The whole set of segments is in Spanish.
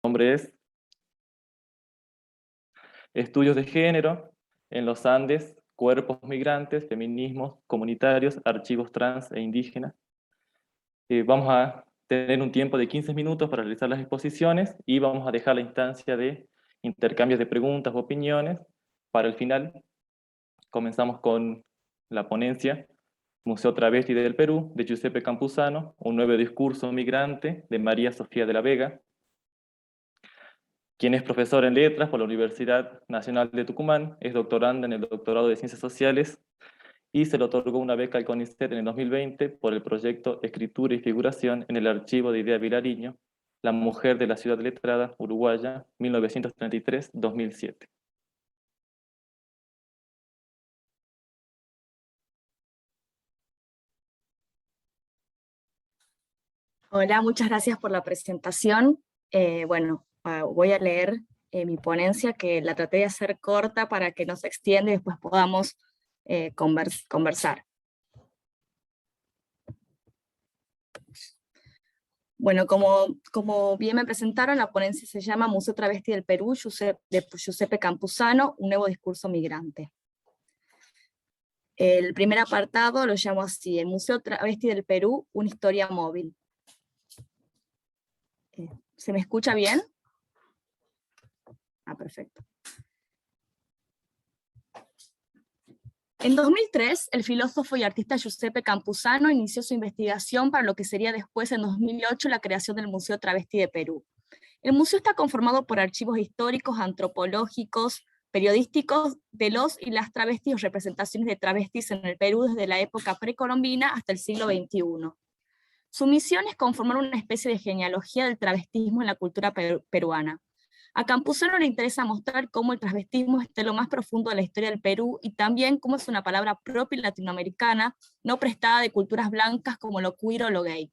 nombre es Estudios de Género en los Andes, Cuerpos Migrantes, Feminismos Comunitarios, Archivos Trans e Indígenas. Vamos a tener un tiempo de 15 minutos para realizar las exposiciones y vamos a dejar la instancia de intercambios de preguntas o opiniones para el final. Comenzamos con la ponencia Museo Travesti del Perú, de Giuseppe Campuzano, un nuevo discurso migrante, de María Sofía de la Vega, quien es profesor en letras por la Universidad Nacional de Tucumán, es doctoranda en el doctorado de Ciencias Sociales y se le otorgó una beca al CONICET en el 2020 por el proyecto Escritura y Figuración en el Archivo de Idea Vilariño, la mujer de la ciudad letrada uruguaya, 1933-2007. Hola, muchas gracias por la presentación. Voy a leer mi ponencia, que la traté de hacer corta para que no se extienda y después podamos conversar. Bueno, como bien me presentaron, la ponencia se llama Museo Travesti del Perú, de Giuseppe Campuzano, un nuevo discurso migrante. El primer apartado lo llamo así: el Museo Travesti del Perú, una historia móvil. ¿Se me escucha bien? Perfecto. En 2003, el filósofo y artista Giuseppe Campuzano inició su investigación para lo que sería después, en 2008, la creación del Museo Travesti de Perú. El museo está conformado por archivos históricos, antropológicos, periodísticos de los y las travestis o representaciones de travestis en el Perú desde la época precolombina hasta el siglo XXI. Su misión es conformar una especie de genealogía del travestismo en la cultura peruana. A Campuzano le interesa mostrar cómo el transvestismo está en lo más profundo de la historia del Perú y también cómo es una palabra propia latinoamericana, no prestada de culturas blancas como lo queer o lo gay.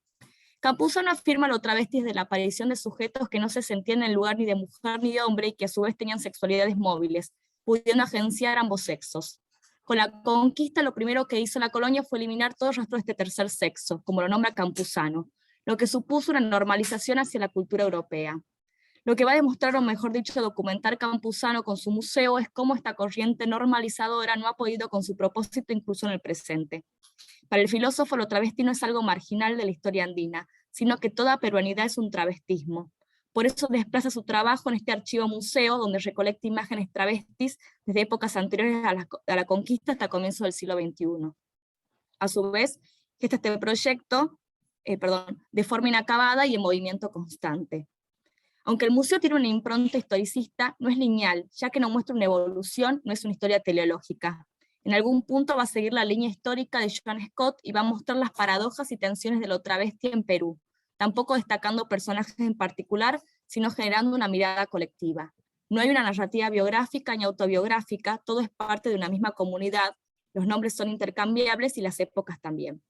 Campuzano afirma lo travesti desde la aparición de sujetos que no se sentían en el lugar ni de mujer ni de hombre y que a su vez tenían sexualidades móviles, pudiendo agenciar ambos sexos. Con la conquista, lo primero que hizo la colonia fue eliminar todo rastro de este tercer sexo, como lo nombra Campuzano, lo que supuso una normalización hacia la cultura europea. Lo que va a demostrar, o mejor dicho, documentar Campuzano con su museo, es cómo esta corriente normalizadora no ha podido con su propósito incluso en el presente. Para el filósofo, lo travesti no es algo marginal de la historia andina, sino que toda peruanidad es un travestismo. Por eso desplaza su trabajo en este archivo museo, donde recolecta imágenes travestis desde épocas anteriores a la conquista hasta comienzos del siglo XXI. A su vez, gesta este proyecto de forma inacabada y en movimiento constante. Aunque el museo tiene una impronta historicista, no es lineal, ya que no muestra una evolución, no es una historia teleológica. En algún punto va a seguir la línea histórica de Joan Scott y va a mostrar las paradojas y tensiones de lo travesti en Perú, tampoco destacando personajes en particular, sino generando una mirada colectiva. No hay una narrativa biográfica ni autobiográfica, todo es parte de una misma comunidad, los nombres son intercambiables y las épocas también.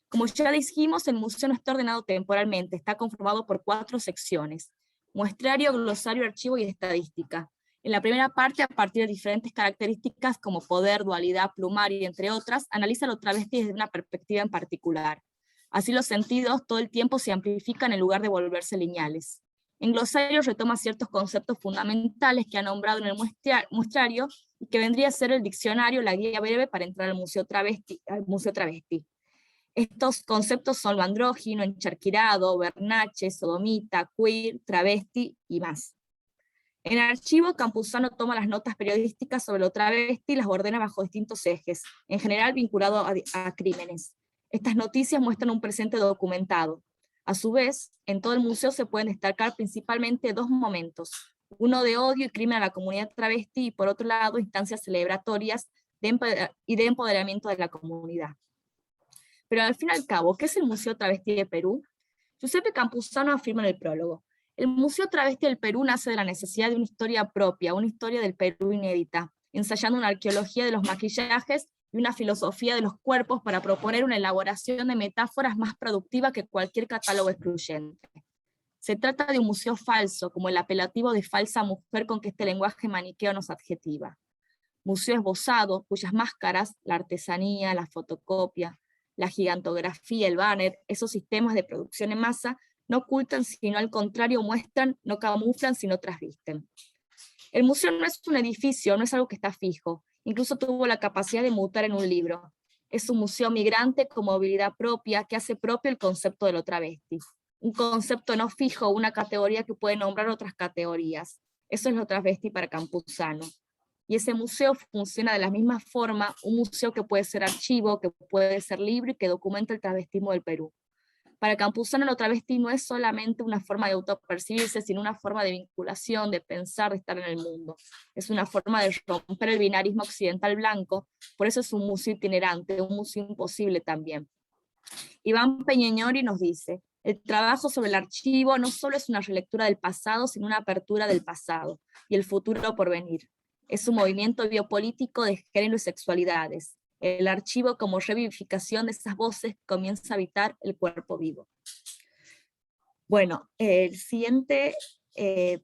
Como ya dijimos, el museo no está ordenado temporalmente, está conformado por 4 secciones: muestrario, glosario, archivo y estadística. En la primera parte, a partir de diferentes características como poder, dualidad, plumario y entre otras, analiza lo travesti desde una perspectiva en particular. Así los sentidos todo el tiempo se amplifican en lugar de volverse lineales. En glosario retoma ciertos conceptos fundamentales que ha nombrado en el muestrario y que vendría a ser el diccionario, la guía breve para entrar al museo travesti. Estos conceptos son lo andrógino, encharquirado, bernache, sodomita, queer, travesti y más. En el archivo, Campuzano toma las notas periodísticas sobre lo travesti y las ordena bajo distintos ejes, en general vinculado a crímenes. Estas noticias muestran un presente documentado. A su vez, en todo el museo se pueden destacar principalmente 2 momentos: uno de odio y crimen a la comunidad travesti, y por otro lado, instancias celebratorias y de empoderamiento de la comunidad. Pero al fin y al cabo, ¿qué es el Museo Travesti de Perú? Giuseppe Campuzano afirma en el prólogo: el Museo Travesti del Perú nace de la necesidad de una historia propia, una historia del Perú inédita, ensayando una arqueología de los maquillajes y una filosofía de los cuerpos para proponer una elaboración de metáforas más productiva que cualquier catálogo excluyente. Se trata de un museo falso, como el apelativo de falsa mujer con que este lenguaje maniqueo nos adjetiva. Museo esbozado, cuyas máscaras, la artesanía, la fotocopia, la gigantografía, el banner, esos sistemas de producción en masa, No ocultan, sino al contrario muestran, no camuflan, sino trasvisten. El museo no es un edificio, no es algo que está fijo, incluso tuvo la capacidad de mutar en un libro. Es un museo migrante con movilidad propia que hace propio el concepto de lo travesti. Un concepto no fijo, una categoría que puede nombrar otras categorías. Eso es lo travesti para Campuzano. Y ese museo funciona de la misma forma, un museo que puede ser archivo, que puede ser libro y que documenta el travestismo del Perú. Para Campuzano lo travesti no es solamente una forma de autopercibirse, sino una forma de vinculación, de pensar, de estar en el mundo. Es una forma de romper el binarismo occidental blanco, por eso es un museo itinerante, un museo imposible también. Iván Peñeñori nos dice, el trabajo sobre el archivo no solo es una relectura del pasado, sino una apertura del pasado y el futuro por venir. Es un movimiento biopolítico de género y sexualidades. El archivo como revivificación de esas voces comienza a habitar el cuerpo vivo. Bueno, el siguiente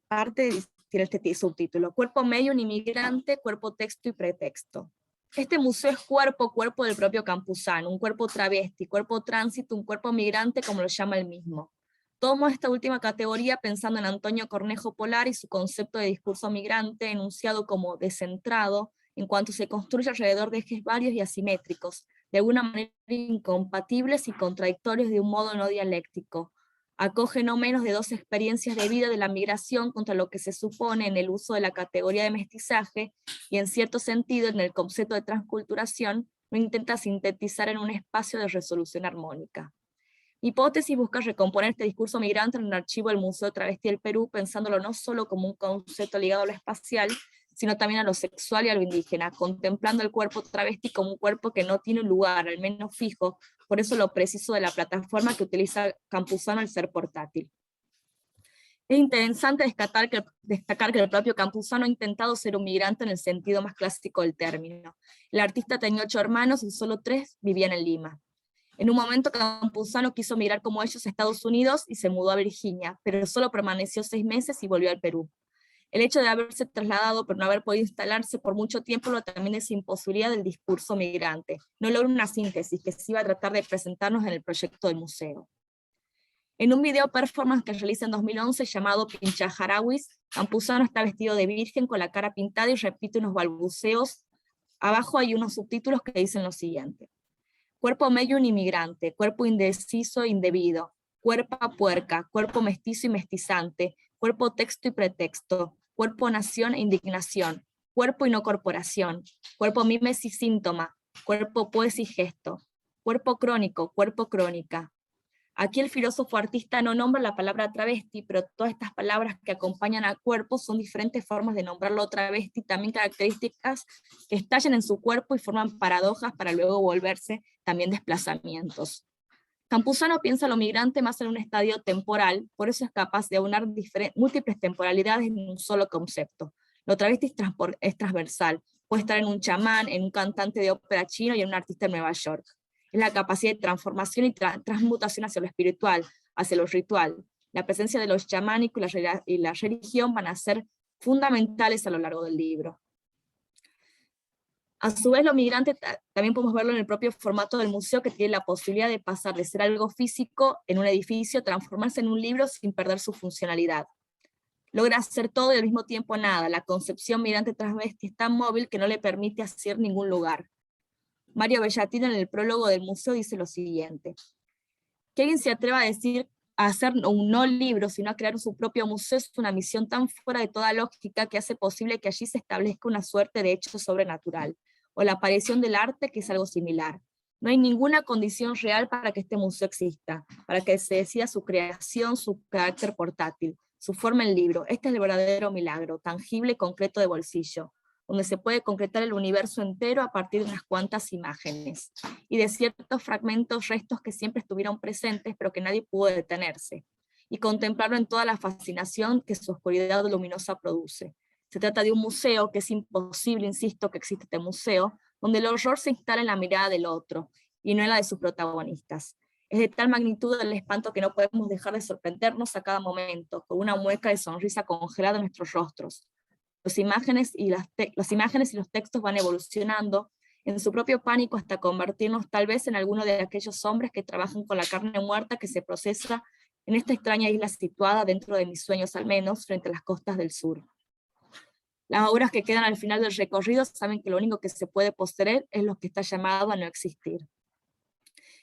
parte tiene este subtítulo, Cuerpo medio, un inmigrante, cuerpo texto y pretexto. Este museo es cuerpo del propio Campuzano, un cuerpo travesti, cuerpo tránsito, un cuerpo migrante, como lo llama él mismo. Tomo esta última categoría pensando en Antonio Cornejo Polar y su concepto de discurso migrante, enunciado como descentrado, en cuanto se construye alrededor de ejes varios y asimétricos, de alguna manera incompatibles y contradictorios de un modo no dialéctico. Acoge no menos de 2 experiencias de vida de la migración contra lo que se supone en el uso de la categoría de mestizaje, y en cierto sentido en el concepto de transculturación, lo intenta sintetizar en un espacio de resolución armónica. Mi hipótesis busca recomponer este discurso migrante en un archivo del Museo Travesti del Perú, pensándolo no solo como un concepto ligado a lo espacial, sino también a lo sexual y a lo indígena, contemplando el cuerpo travesti como un cuerpo que no tiene un lugar, al menos fijo, por eso lo preciso de la plataforma que utiliza Campuzano al ser portátil. Es interesante destacar que el propio Campuzano ha intentado ser un migrante en el sentido más clásico del término. El artista tenía 8 hermanos y solo 3 vivían en Lima. En un momento Campuzano quiso migrar como ellos a Estados Unidos y se mudó a Virginia, pero solo permaneció 6 meses y volvió al Perú. El hecho de haberse trasladado pero no haber podido instalarse por mucho tiempo lo también es imposibilidad del discurso migrante. No logra una síntesis que se iba a tratar de presentarnos en el proyecto del museo. En un video performance que realiza en 2011 llamado Pinchajarauis, Campuzano está vestido de virgen con la cara pintada y repite unos balbuceos. Abajo hay unos subtítulos que dicen lo siguiente. Cuerpo medio un inmigrante, cuerpo indeciso e indebido, cuerpo puerca, cuerpo mestizo y mestizante, cuerpo texto y pretexto, cuerpo nación e indignación, cuerpo y no corporación, cuerpo mimes y síntoma, cuerpo poesía y gesto, cuerpo crónico, cuerpo crónica. Aquí el filósofo artista no nombra la palabra travesti, pero todas estas palabras que acompañan al cuerpo son diferentes formas de nombrarlo travesti, también características que estallan en su cuerpo y forman paradojas para luego volverse también desplazamientos. Campuzano piensa a lo migrante más en un estadio temporal, por eso es capaz de aunar múltiples temporalidades en un solo concepto. Lo travesti es transversal, puede estar en un chamán, en un cantante de ópera chino y en un artista de Nueva York. Es la capacidad de transformación y transmutación hacia lo espiritual, hacia lo ritual. La presencia de lo chamánico y la religión van a ser fundamentales a lo largo del libro. A su vez, lo migrante también podemos verlo en el propio formato del museo, que tiene la posibilidad de pasar de ser algo físico en un edificio, transformarse en un libro sin perder su funcionalidad. Logra hacer todo y al mismo tiempo nada. La concepción migrante travesti es tan móvil que no le permite hacer ningún lugar. Mario Bellatina en el prólogo del museo dice lo siguiente. Que alguien se atreva a hacer un no libro, sino a crear su propio museo, es una misión tan fuera de toda lógica que hace posible que allí se establezca una suerte de hecho sobrenatural, o la aparición del arte, que es algo similar. No hay ninguna condición real para que este museo exista, para que se decida su creación, su carácter portátil, su forma en libro. Este es el verdadero milagro, tangible y concreto de bolsillo, donde se puede concretar el universo entero a partir de unas cuantas imágenes, y de ciertos fragmentos, restos que siempre estuvieron presentes, pero que nadie pudo detenerse, y contemplarlo en toda la fascinación que su oscuridad luminosa produce. Se trata de un museo que es imposible, insisto, que existe este museo, donde el horror se instala en la mirada del otro, y no en la de sus protagonistas. Es de tal magnitud el espanto que no podemos dejar de sorprendernos a cada momento, con una mueca de sonrisa congelada en nuestros rostros. Las imágenes y los textos van evolucionando en su propio pánico hasta convertirnos tal vez en alguno de aquellos hombres que trabajan con la carne muerta que se procesa en esta extraña isla situada, dentro de mis sueños al menos, frente a las costas del sur. Las obras que quedan al final del recorrido saben que lo único que se puede poseer es lo que está llamado a no existir.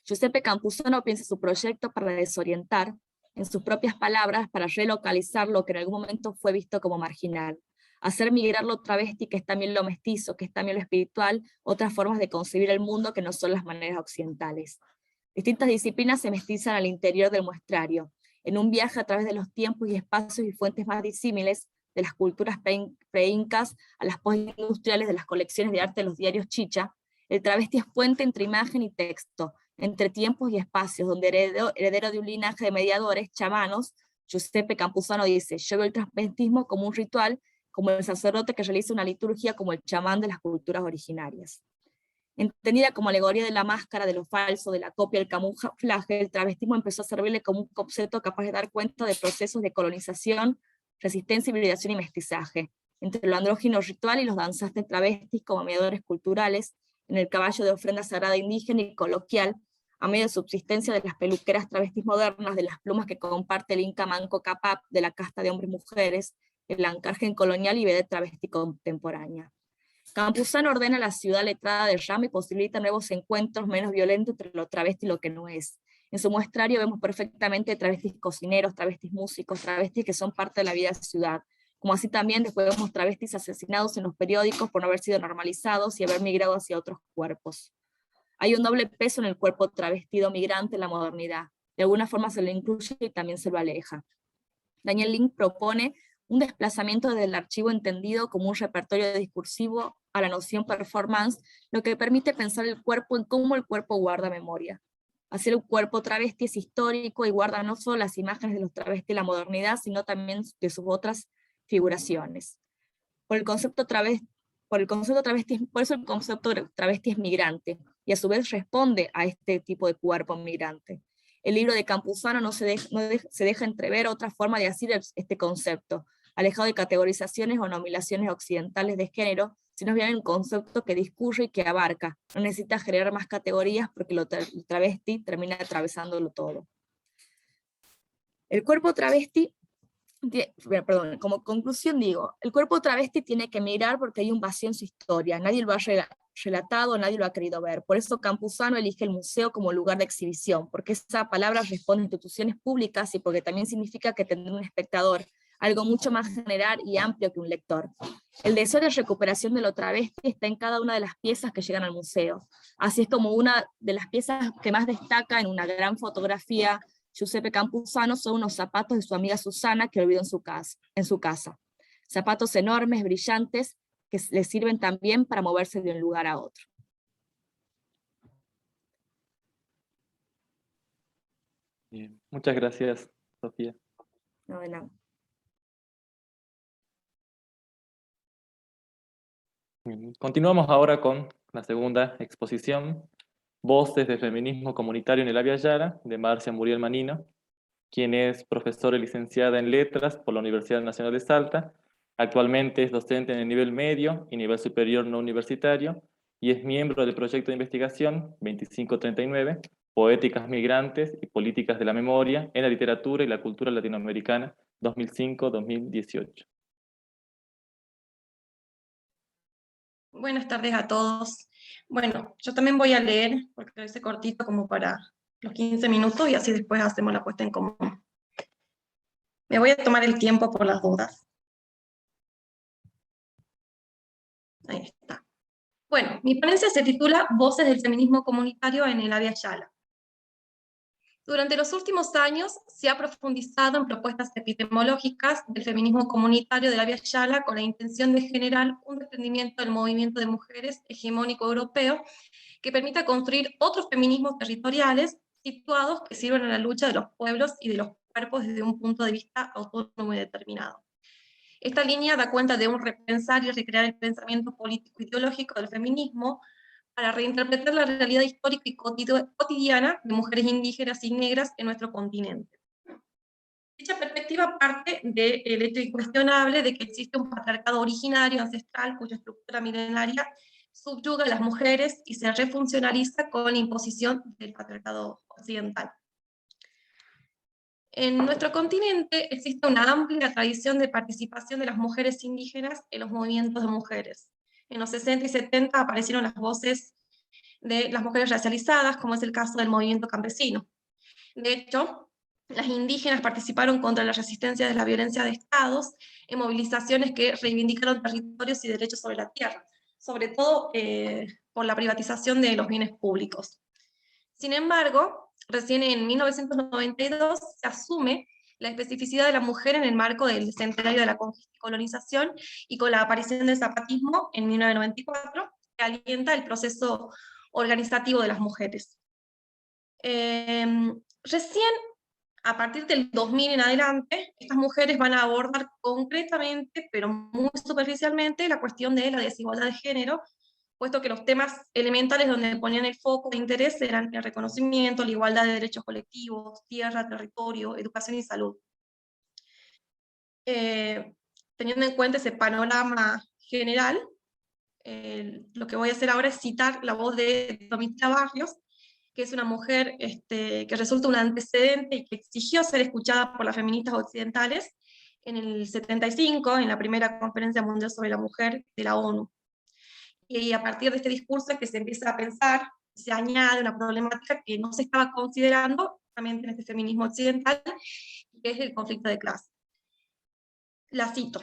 Giuseppe Campuzano piensa su proyecto para desorientar, en sus propias palabras, para relocalizar lo que en algún momento fue visto como marginal, hacer migrar lo travesti, que es también lo mestizo, que es también lo espiritual, otras formas de concebir el mundo que no son las maneras occidentales. Distintas disciplinas se mestizan al interior del muestrario, en un viaje a través de los tiempos y espacios y fuentes más disímiles, de las culturas pre-incas a las postindustriales de las colecciones de arte de los diarios Chicha. El travesti es puente entre imagen y texto, entre tiempos y espacios, donde heredero de un linaje de mediadores, chamanos, Giuseppe Campuzano dice: yo veo el travestismo como un ritual, como el sacerdote que realiza una liturgia, como el chamán de las culturas originarias. Entendida como alegoría de la máscara, de lo falso, de la copia, el camuflaje, el travestismo empezó a servirle como un concepto capaz de dar cuenta de procesos de colonización, resistencia, hibridación y mestizaje, entre lo andrógino ritual y los danzantes travestis como mediadores culturales, en el caballo de ofrenda sagrada indígena y coloquial, a medio de subsistencia de las peluqueras travestis modernas, de las plumas que comparte el Inca Manco Cápac, de la casta de hombres y mujeres, el encargen colonial y vedette travesti contemporánea. Campuzano ordena la ciudad letrada de Rama y posibilita nuevos encuentros menos violentos entre lo travesti y lo que no es. En su muestrario vemos perfectamente travestis cocineros, travestis músicos, travestis que son parte de la vida de la ciudad, como así también después vemos travestis asesinados en los periódicos por no haber sido normalizados y haber migrado hacia otros cuerpos. Hay un doble peso en el cuerpo travestido migrante en la modernidad. De alguna forma se lo incluye y también se lo aleja. Daniel Link propone un desplazamiento del archivo entendido como un repertorio discursivo a la noción performance, lo que permite pensar el cuerpo en cómo el cuerpo guarda memoria. Así el cuerpo travesti es histórico y guarda no solo las imágenes de los travestis de la modernidad, sino también de sus otras figuraciones. Por el concepto travesti, por eso el concepto travesti es migrante, y a su vez responde a este tipo de cuerpo migrante. El libro de Campuzano no se deja entrever otra forma de decir este concepto, alejado de categorizaciones o nominaciones occidentales de género, sino bien un concepto que discurre y que abarca, no necesita generar más categorías porque lo travesti termina atravesándolo todo. El cuerpo travesti, perdón, como conclusión digo, el cuerpo travesti tiene que migrar porque hay un vacío en su historia, nadie lo ha relatado, nadie lo ha querido ver, por eso Campuzano elige el museo como lugar de exhibición, porque esa palabra responde a instituciones públicas y porque también significa que tendrá un espectador, algo mucho más general y amplio que un lector. El deseo de recuperación de lo travesti está en cada una de las piezas que llegan al museo, así es como una de las piezas que más destaca en una gran fotografía Giuseppe Campuzano son unos zapatos de su amiga Susana que olvidó en su casa. Zapatos enormes, brillantes, que le sirven también para moverse de un lugar a otro. Bien. Muchas gracias, Sofía. No, de nada. Bien. Continuamos ahora con la segunda exposición, Voces de Feminismo Comunitario en el Avia Yala, de Marcia Muriel Manino, quien es profesora y licenciada en Letras por la Universidad Nacional de Salta. Actualmente es docente en el nivel medio y nivel superior no universitario y es miembro del proyecto de investigación 2539, Poéticas Migrantes y Políticas de la Memoria en la Literatura y la Cultura Latinoamericana 2005-2018. Buenas tardes a todos. Bueno, yo también voy a leer, porque lo hice cortito como para los 15 minutos y así después hacemos la puesta en común. Me voy a tomar el tiempo por las dudas. Ahí está. Bueno, mi ponencia se titula Voces del feminismo comunitario en el Avia Yala. Durante los últimos años se ha profundizado en propuestas epistemológicas del feminismo comunitario del Avia Yala con la intención de generar un desprendimiento del movimiento de mujeres hegemónico europeo que permita construir otros feminismos territoriales situados que sirvan a la lucha de los pueblos y de los cuerpos desde un punto de vista autónomo y determinado. Esta línea da cuenta de un repensar y recrear el pensamiento político-ideológico del feminismo para reinterpretar la realidad histórica y cotidiana de mujeres indígenas y negras en nuestro continente. Dicha perspectiva parte del hecho incuestionable de que existe un patriarcado originario, ancestral, cuya estructura milenaria subyuga a las mujeres y se refuncionaliza con la imposición del patriarcado occidental. En nuestro continente existe una amplia tradición de participación de las mujeres indígenas en los movimientos de mujeres. En los 60 y 70 aparecieron las voces de las mujeres racializadas, como es el caso del movimiento campesino. De hecho, las indígenas participaron contra la resistencia de la violencia de estados en movilizaciones que reivindicaron territorios y derechos sobre la tierra, sobre todo por la privatización de los bienes públicos. Sin embargo, recién en 1992 se asume la especificidad de la mujer en el marco del centenario de la conquista y colonización, y con la aparición del zapatismo en 1994, que alienta el proceso organizativo de las mujeres. Recién, a partir del 2000 en adelante, estas mujeres van a abordar concretamente, pero muy superficialmente, la cuestión de la desigualdad de género, puesto que los temas elementales donde ponían el foco de interés eran el reconocimiento, la igualdad de derechos colectivos, tierra, territorio, educación y salud. Teniendo en cuenta ese panorama general, lo que voy a hacer ahora es citar la voz de Domitila Barrios, que es una mujer que resulta un antecedente y que exigió ser escuchada por las feministas occidentales en el 75, en la primera Conferencia Mundial sobre la Mujer de la ONU. Y a partir de este discurso es que se empieza a pensar, se añade una problemática que no se estaba considerando también en este feminismo occidental, que es el conflicto de clase. La cito.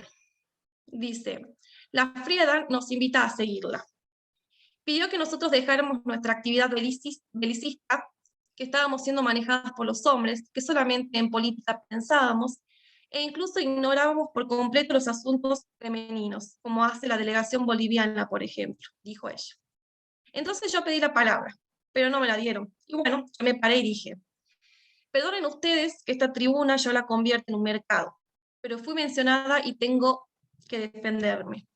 Dice: la Friedan nos invita a seguirla. Pidió que nosotros dejáramos nuestra actividad belicista, que estábamos siendo manejadas por los hombres, que solamente en política pensábamos, e incluso ignorábamos por completo los asuntos femeninos, como hace la delegación boliviana, por ejemplo, dijo ella. Entonces yo pedí la palabra, pero no me la dieron. Y bueno, yo me paré y dije: perdonen ustedes que esta tribuna yo la convierta en un mercado, pero fui mencionada y tengo que defenderme.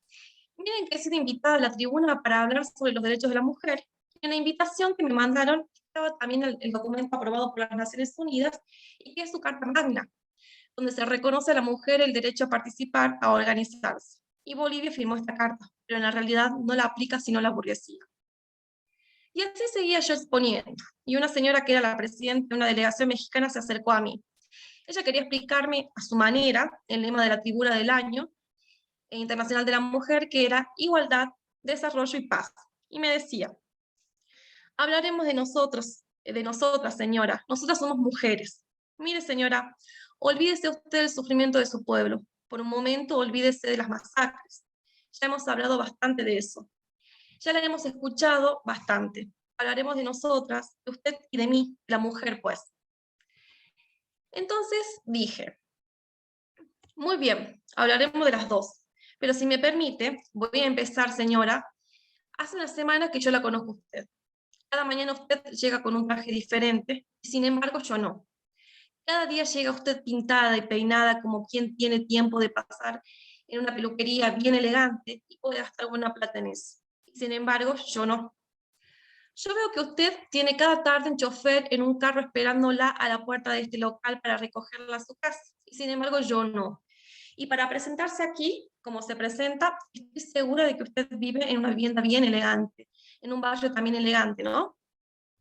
Miren que he sido invitada a la tribuna para hablar sobre los derechos de la mujer. En la invitación que me mandaron estaba también el documento aprobado por las Naciones Unidas, y que es su Carta Magna, donde se reconoce a la mujer el derecho a participar, a organizarse. Y Bolivia firmó esta carta, pero en la realidad no la aplica sino la burguesía. Y así seguía yo exponiendo, y una señora que era la presidenta de una delegación mexicana se acercó a mí. Ella quería explicarme a su manera el lema de la tribuna del año internacional de la mujer, que era igualdad, desarrollo y paz. Y me decía: hablaremos de nosotros, de nosotras, señora, nosotras somos mujeres. Mire, señora, olvídese usted del sufrimiento de su pueblo, por un momento olvídese de las masacres. Ya hemos hablado bastante de eso. Ya la hemos escuchado bastante. Hablaremos de nosotras, de usted y de mí, la mujer, pues. Entonces dije: muy bien, hablaremos de las dos. Pero si me permite, voy a empezar, señora. Hace una semana que yo la conozco a usted. Cada mañana usted llega con un traje diferente, y sin embargo yo no. Cada día llega usted pintada y peinada como quien tiene tiempo de pasar en una peluquería bien elegante y puede gastar buena plata en eso. Y sin embargo yo no. Yo veo que usted tiene cada tarde un chofer en un carro esperándola a la puerta de este local para recogerla a su casa, y sin embargo yo no. Y para presentarse aquí, como se presenta, estoy segura de que usted vive en una vivienda bien elegante, en un barrio también elegante, ¿no?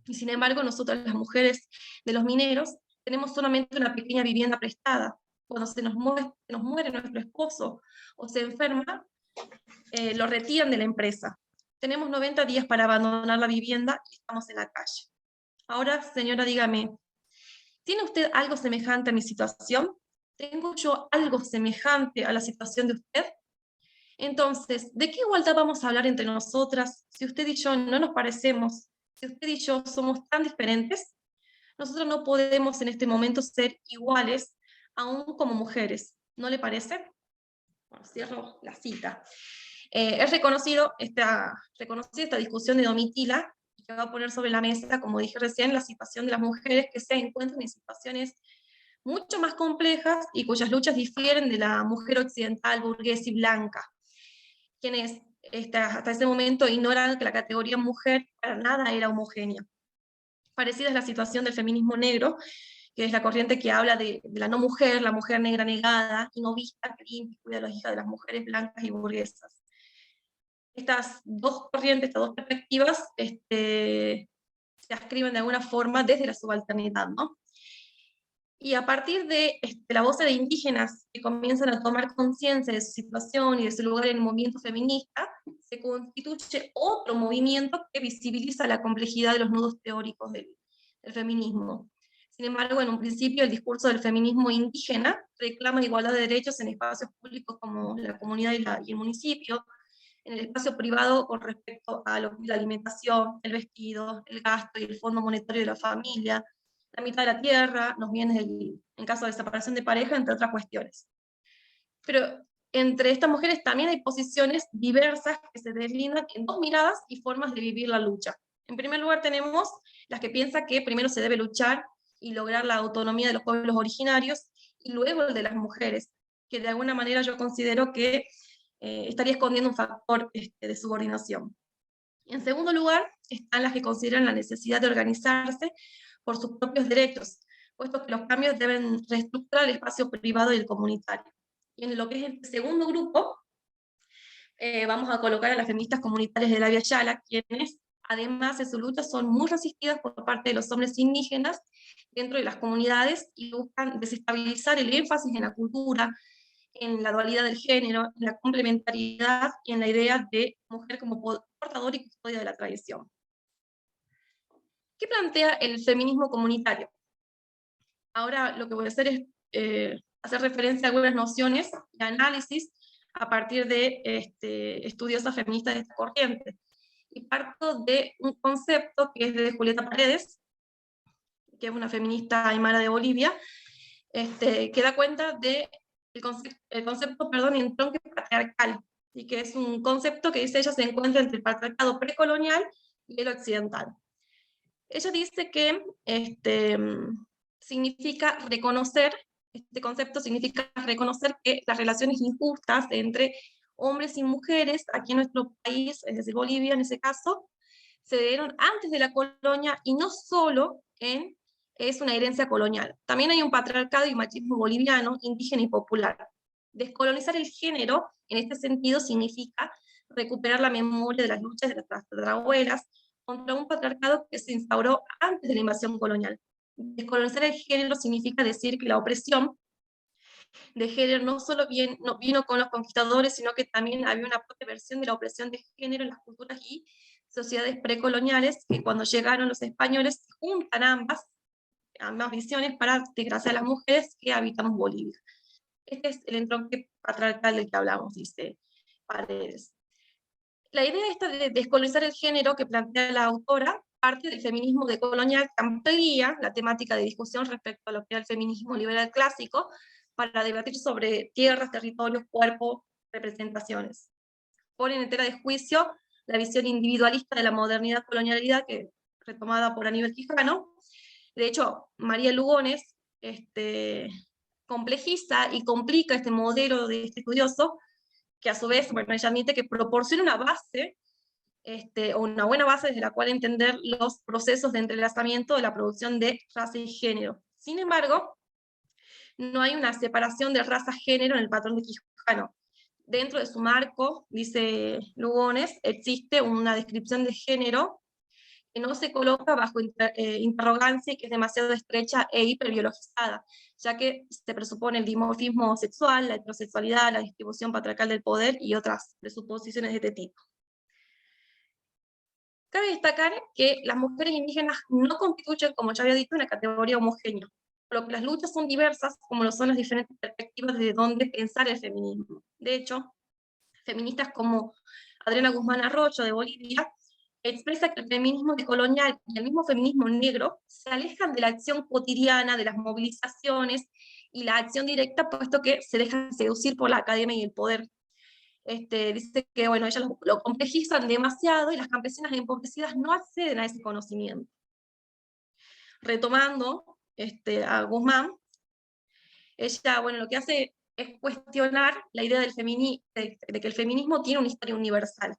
Y sin embargo, nosotras las mujeres de los mineros tenemos solamente una pequeña vivienda prestada. Cuando se nos muere nuestro esposo o se enferma, lo retiran de la empresa. Tenemos 90 días para abandonar la vivienda y estamos en la calle. Ahora, señora, dígame, ¿tiene usted algo semejante a mi situación? ¿Tengo yo algo semejante a la situación de usted? Entonces, ¿de qué igualdad vamos a hablar entre nosotras si usted y yo no nos parecemos? Si usted y yo somos tan diferentes, nosotros no podemos en este momento ser iguales, aún como mujeres. ¿No le parece? Bueno, cierro la cita. Es reconocida esta discusión de Domitila, que va a poner sobre la mesa, como dije recién, la situación de las mujeres que se encuentran en situaciones mucho más complejas y cuyas luchas difieren de la mujer occidental, burguesa y blanca, quienes hasta ese momento ignoran que la categoría mujer para nada era homogénea. Parecida es la situación del feminismo negro, que es la corriente que habla de la no mujer, la mujer negra negada y no vista, que limpia y cuida a las hijas de las mujeres blancas y burguesas. Estas dos corrientes, estas dos perspectivas, se ascriben de alguna forma desde la subalternidad, ¿no? Y a partir de la voz de indígenas que comienzan a tomar conciencia de su situación y de su lugar en el movimiento feminista, se constituye otro movimiento que visibiliza la complejidad de los nudos teóricos del feminismo. Sin embargo, en un principio el discurso del feminismo indígena reclama igualdad de derechos en espacios públicos como la comunidad y el municipio, en el espacio privado con respecto a la alimentación, el vestido, el gasto y el fondo monetario de la familia, la mitad de la tierra, los bienes en caso de separación de pareja, entre otras cuestiones. Pero entre estas mujeres también hay posiciones diversas que se deslindan en dos miradas y formas de vivir la lucha. En primer lugar tenemos las que piensan que primero se debe luchar y lograr la autonomía de los pueblos originarios, y luego el de las mujeres, que de alguna manera yo considero que estaría escondiendo un factor de subordinación. En segundo lugar, están las que consideran la necesidad de organizarse por sus propios derechos, puesto que los cambios deben reestructurar el espacio privado y el comunitario. Y en lo que es el segundo grupo, vamos a colocar a las feministas comunitarias de la Via Yala, quienes, además de su lucha, son muy resistidas por parte de los hombres indígenas dentro de las comunidades y buscan desestabilizar el énfasis en la cultura, en la dualidad del género, en la complementariedad y en la idea de mujer como portadora y custodia de la tradición. ¿Qué plantea el feminismo comunitario? Ahora lo que voy a hacer es hacer referencia a algunas nociones y análisis a partir de estudiosas feministas de esta corriente. Y parto de un concepto que es de Julieta Paredes, que es una feminista aymara de Bolivia, que da cuenta de el concepto entronque patriarcal, y que es un concepto que dice ella se encuentra entre el patriarcado precolonial y el occidental. Ella dice que significa reconocer, este concepto significa reconocer que las relaciones injustas entre hombres y mujeres aquí en nuestro país, es decir, Bolivia en ese caso, se dieron antes de la colonia y no solo es una herencia colonial. También hay un patriarcado y machismo boliviano, indígena y popular. Descolonizar el género, en este sentido, significa recuperar la memoria de las luchas de nuestras abuelas contra un patriarcado que se instauró antes de la invasión colonial. Descolonizar el género significa decir que la opresión de género no solo vino con los conquistadores, sino que también había una propia versión de la opresión de género en las culturas y sociedades precoloniales, que cuando llegaron los españoles juntan ambas visiones para desgraciar a las mujeres que habitamos Bolivia. Este es el entronque patriarcal del que hablamos, dice Paredes. La idea esta de descolonizar el género que plantea la autora parte del feminismo decolonial que amplía la temática de discusión respecto a lo que era el feminismo liberal clásico para debatir sobre tierras, territorios, cuerpos, representaciones. Ponen en tela de juicio la visión individualista de la modernidad colonialidad que retomada por Aníbal Quijano. De hecho, María Lugones complejiza y complica este modelo de este estudioso, que a su vez, bueno, ella admite que proporciona una base, o una buena base desde la cual entender los procesos de entrelazamiento de la producción de raza y género. Sin embargo, no hay una separación de raza-género en el patrón de Quijano. Dentro de su marco, dice Lugones, existe una descripción de género que no se coloca bajo interrogancia y que es demasiado estrecha e hiperbiologizada, ya que se presupone el dimorfismo sexual, la heterosexualidad, la distribución patriarcal del poder y otras presuposiciones de este tipo. Cabe destacar que las mujeres indígenas no constituyen, como ya había dicho, una categoría homogénea, por lo que las luchas son diversas, como lo son las diferentes perspectivas de dónde pensar el feminismo. De hecho, feministas como Adriana Guzmán Arroyo, de Bolivia, expresa que el feminismo decolonial y el mismo feminismo negro se alejan de la acción cotidiana, de las movilizaciones y la acción directa, puesto que se dejan seducir por la academia y el poder. Dice que bueno, ellas lo complejizan demasiado y las campesinas empobrecidas no acceden a ese conocimiento. Retomando a Guzmán, ella bueno, lo que hace es cuestionar la idea del de que el feminismo tiene una historia universal.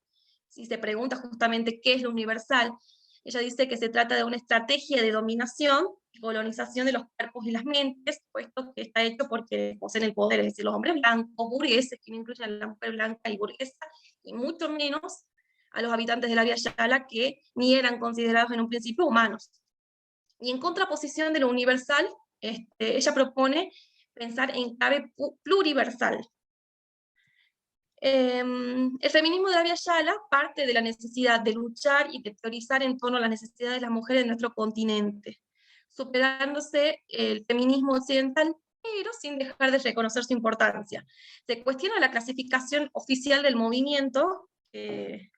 Si se pregunta justamente qué es lo universal, ella dice que se trata de una estrategia de dominación y colonización de los cuerpos y las mentes, puesto que está hecho porque poseen el poder, es decir, los hombres blancos, burgueses, que no incluyen a la mujer blanca y burguesa, y mucho menos a los habitantes de la Via Yala, que ni eran considerados en un principio humanos. Y en contraposición de lo universal ella propone pensar en clave pluriversal. El feminismo de Abya Yala parte de la necesidad de luchar y de teorizar en torno a las necesidades de las mujeres de nuestro continente, superándose el feminismo occidental, pero sin dejar de reconocer su importancia. Se cuestiona la clasificación oficial del movimiento,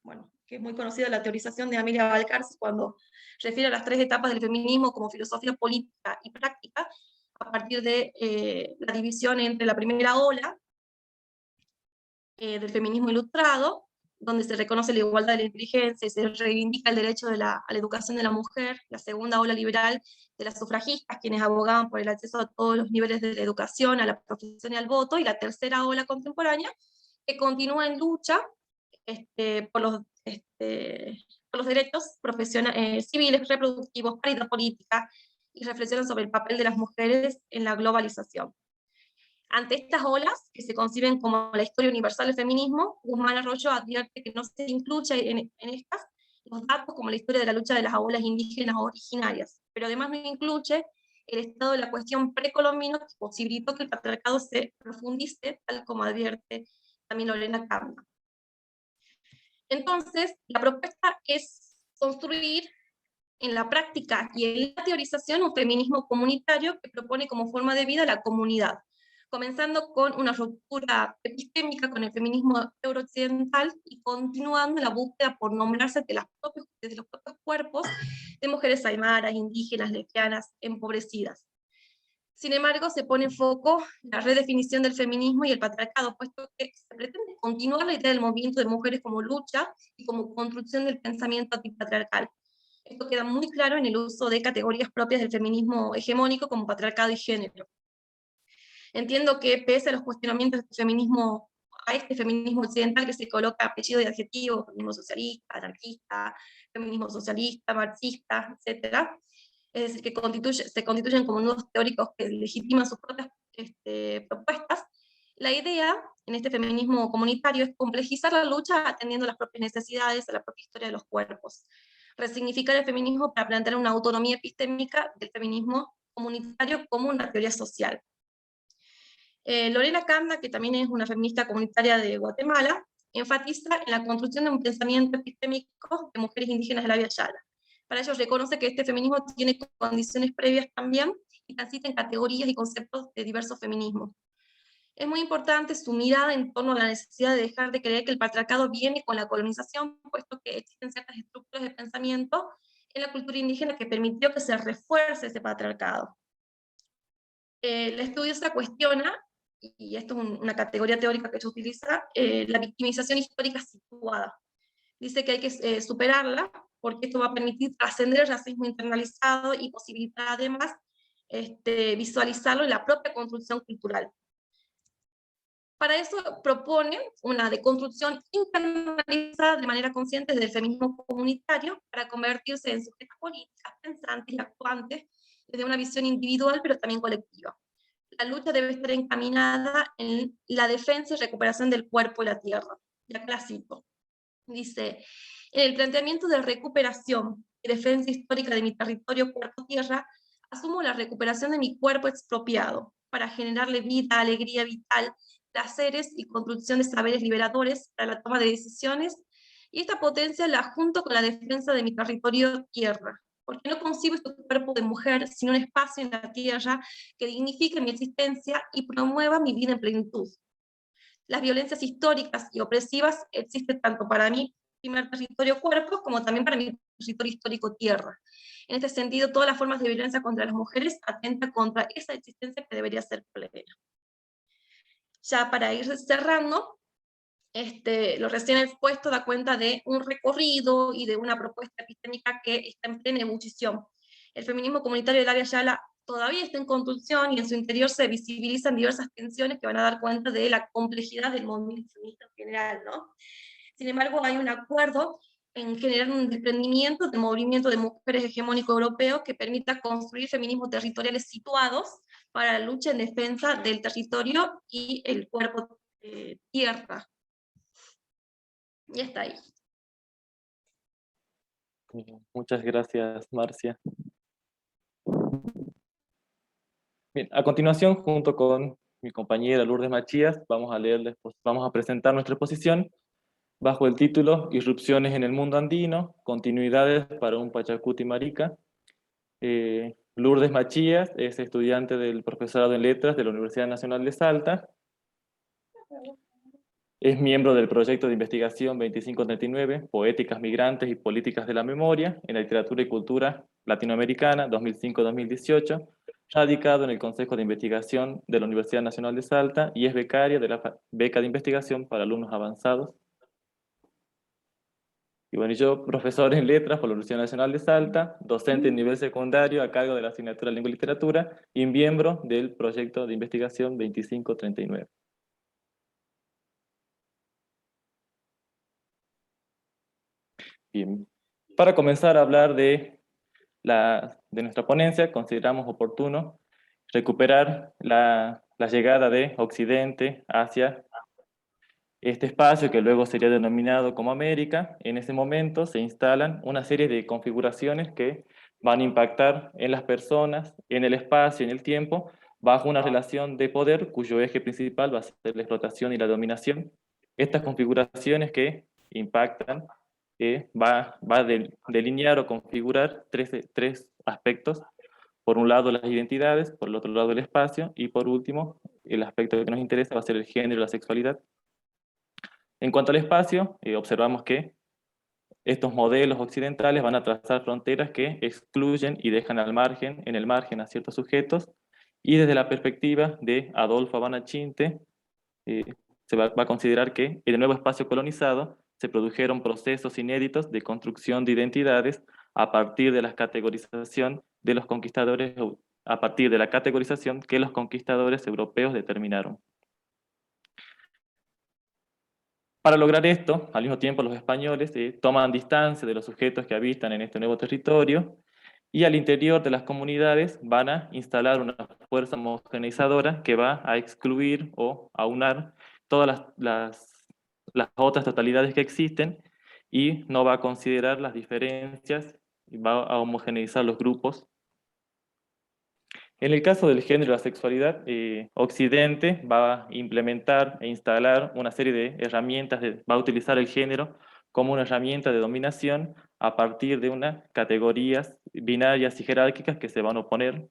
bueno, que es muy conocida la teorización de Amelia Valcárcel cuando refiere a las 3 etapas del feminismo como filosofía política y práctica, a partir de la división entre la primera ola, del feminismo ilustrado, donde se reconoce la igualdad de la inteligencia y se reivindica el derecho a la educación de la mujer, la segunda ola liberal de las sufragistas, quienes abogaban por el acceso a todos los niveles de la educación, a la profesión y al voto, y la tercera ola contemporánea, que continúa en lucha por los derechos civiles, reproductivos, paridad política, y reflexionan sobre el papel de las mujeres en la globalización. Ante estas olas, que se conciben como la historia universal del feminismo, Guzmán Arroyo advierte que no se incluye en estas los datos como la historia de la lucha de las olas indígenas originarias, pero además no incluye el estado de la cuestión precolombino que posibilitó que el patriarcado se profundice, tal como advierte también Lorena Camba. Entonces, la propuesta es construir en la práctica y en la teorización un feminismo comunitario que propone como forma de vida la comunidad, comenzando con una ruptura epistémica con el feminismo eurooccidental y continuando la búsqueda por nombrarse desde los propios cuerpos de mujeres aymaras, indígenas, lesbianas, empobrecidas. Sin embargo, se pone en foco la redefinición del feminismo y el patriarcado, puesto que se pretende continuar la idea del movimiento de mujeres como lucha y como construcción del pensamiento antipatriarcal. Esto queda muy claro en el uso de categorías propias del feminismo hegemónico como patriarcado y género. Entiendo que pese a los cuestionamientos a este feminismo occidental que se coloca apellido y adjetivo, feminismo socialista, anarquista, feminismo socialista, marxista, etc., es decir, que se constituyen como nuevos teóricos que legitiman sus propias propuestas, la idea en este feminismo comunitario es complejizar la lucha atendiendo a las propias necesidades, a la propia historia de los cuerpos. Resignificar el feminismo para plantear una autonomía epistémica del feminismo comunitario como una teoría social. Lorena Canda, que también es una feminista comunitaria de Guatemala, enfatiza en la construcción de un pensamiento epistémico de mujeres indígenas de la Abya Yala. Para ello reconoce que este feminismo tiene condiciones previas también y transita en categorías y conceptos de diversos feminismos. Es muy importante su mirada en torno a la necesidad de dejar de creer que el patriarcado viene con la colonización, puesto que existen ciertas estructuras de pensamiento en la cultura indígena que permitió que se refuerce ese patriarcado. El estudiosa cuestiona, y esto es una categoría teórica que se utiliza, la victimización histórica situada. Dice que hay que superarla, porque esto va a permitir trascender el racismo internalizado y posibilitar además visualizarlo en la propia construcción cultural. Para eso propone una deconstrucción internalizada de manera consciente del feminismo comunitario para convertirse en sujetas políticas, pensantes y actuantes desde una visión individual pero también colectiva. La lucha debe estar encaminada en la defensa y recuperación del cuerpo y la tierra. Ya la cito. Dice, en el planteamiento de recuperación y defensa histórica de mi territorio cuerpo-tierra, asumo la recuperación de mi cuerpo expropiado para generarle vida, alegría vital, placeres y construcción de saberes liberadores para la toma de decisiones, y esta potencia la junto con la defensa de mi territorio tierra, porque no concibo este cuerpo de mujer sin un espacio en la tierra que dignifique mi existencia y promueva mi vida en plenitud. Las violencias históricas y opresivas existen tanto para mi primer territorio cuerpo como también para mi territorio histórico tierra. En este sentido, todas las formas de violencia contra las mujeres atentan contra esa existencia que debería ser plena. Ya para ir cerrando, lo recién expuesto da cuenta de un recorrido y de una propuesta epistémica que está en plena ebullición. El feminismo comunitario del Abya Yala todavía está en construcción y en su interior se visibilizan diversas tensiones que van a dar cuenta de la complejidad del movimiento feminista en general, ¿no? Sin embargo, hay un acuerdo en generar un desprendimiento del movimiento de mujeres hegemónico europeo que permita construir feminismos territoriales situados para la lucha en defensa del territorio y el cuerpo tierra. Ya está ahí. Muchas gracias, Marcia. Bien, a continuación, junto con mi compañera Lourdes Machías, vamos a presentar nuestra exposición bajo el título Irrupciones en el mundo andino, continuidades para un Pachacuti Marica. Lourdes Machías es estudiante del profesorado en Letras de la Universidad Nacional de Salta. Es miembro del proyecto de investigación 2539, Poéticas Migrantes y Políticas de la Memoria en la Literatura y Cultura Latinoamericana 2005-2018, radicado en el Consejo de Investigación de la Universidad Nacional de Salta y es becaria de la Beca de Investigación para Alumnos Avanzados. Y bueno, yo, profesor en Letras por la Universidad Nacional de Salta, docente en nivel secundario a cargo de la asignatura Lengua y Literatura y miembro del proyecto de investigación 2539. Bien, para comenzar a hablar de nuestra ponencia, consideramos oportuno recuperar la llegada de Occidente hacia este espacio que luego sería denominado como América. En ese momento se instalan una serie de configuraciones que van a impactar en las personas, en el espacio, en el tiempo, bajo una relación de poder cuyo eje principal va a ser la explotación y la dominación. Estas configuraciones que impactan va a delinear o configurar tres aspectos. Por un lado las identidades, por el otro lado el espacio, y por último, el aspecto que nos interesa va a ser el género y la sexualidad. En cuanto al espacio, observamos que estos modelos occidentales van a trazar fronteras que excluyen y dejan en el margen a ciertos sujetos, y desde la perspectiva de Adolfo Habana Chinte, eh, se va a considerar que en el nuevo espacio colonizado se produjeron procesos inéditos de construcción de identidades a partir de la categorización de los conquistadores, a partir de la categorización que los conquistadores europeos determinaron. Para lograr esto, al mismo tiempo los españoles toman distancia de los sujetos que habitan en este nuevo territorio y al interior de las comunidades van a instalar una fuerza homogeneizadora que va a excluir o aunar todas las otras totalidades que existen y no va a considerar las diferencias y va a homogeneizar los grupos. En el caso del género y la sexualidad, Occidente va a implementar e instalar una serie de herramientas, va a utilizar el género como una herramienta de dominación a partir de unas categorías binarias y jerárquicas que se van a oponer.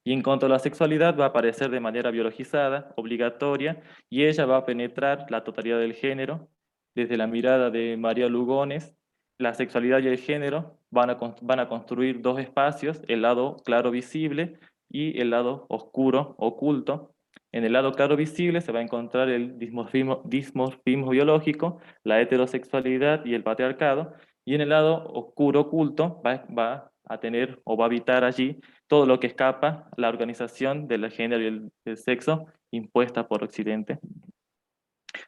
Y en cuanto a la sexualidad, va a aparecer de manera biologizada, obligatoria, y ella va a penetrar la totalidad del género. Desde la mirada de María Lugones, la sexualidad y el género van a construir dos espacios, el lado claro visible y el lado oscuro, oculto. En el lado claro visible se va a encontrar el dimorfismo biológico, la heterosexualidad y el patriarcado, y en el lado oscuro, oculto, va a tener o va a habitar allí todo lo que escapa la organización del género y el sexo impuesta por Occidente.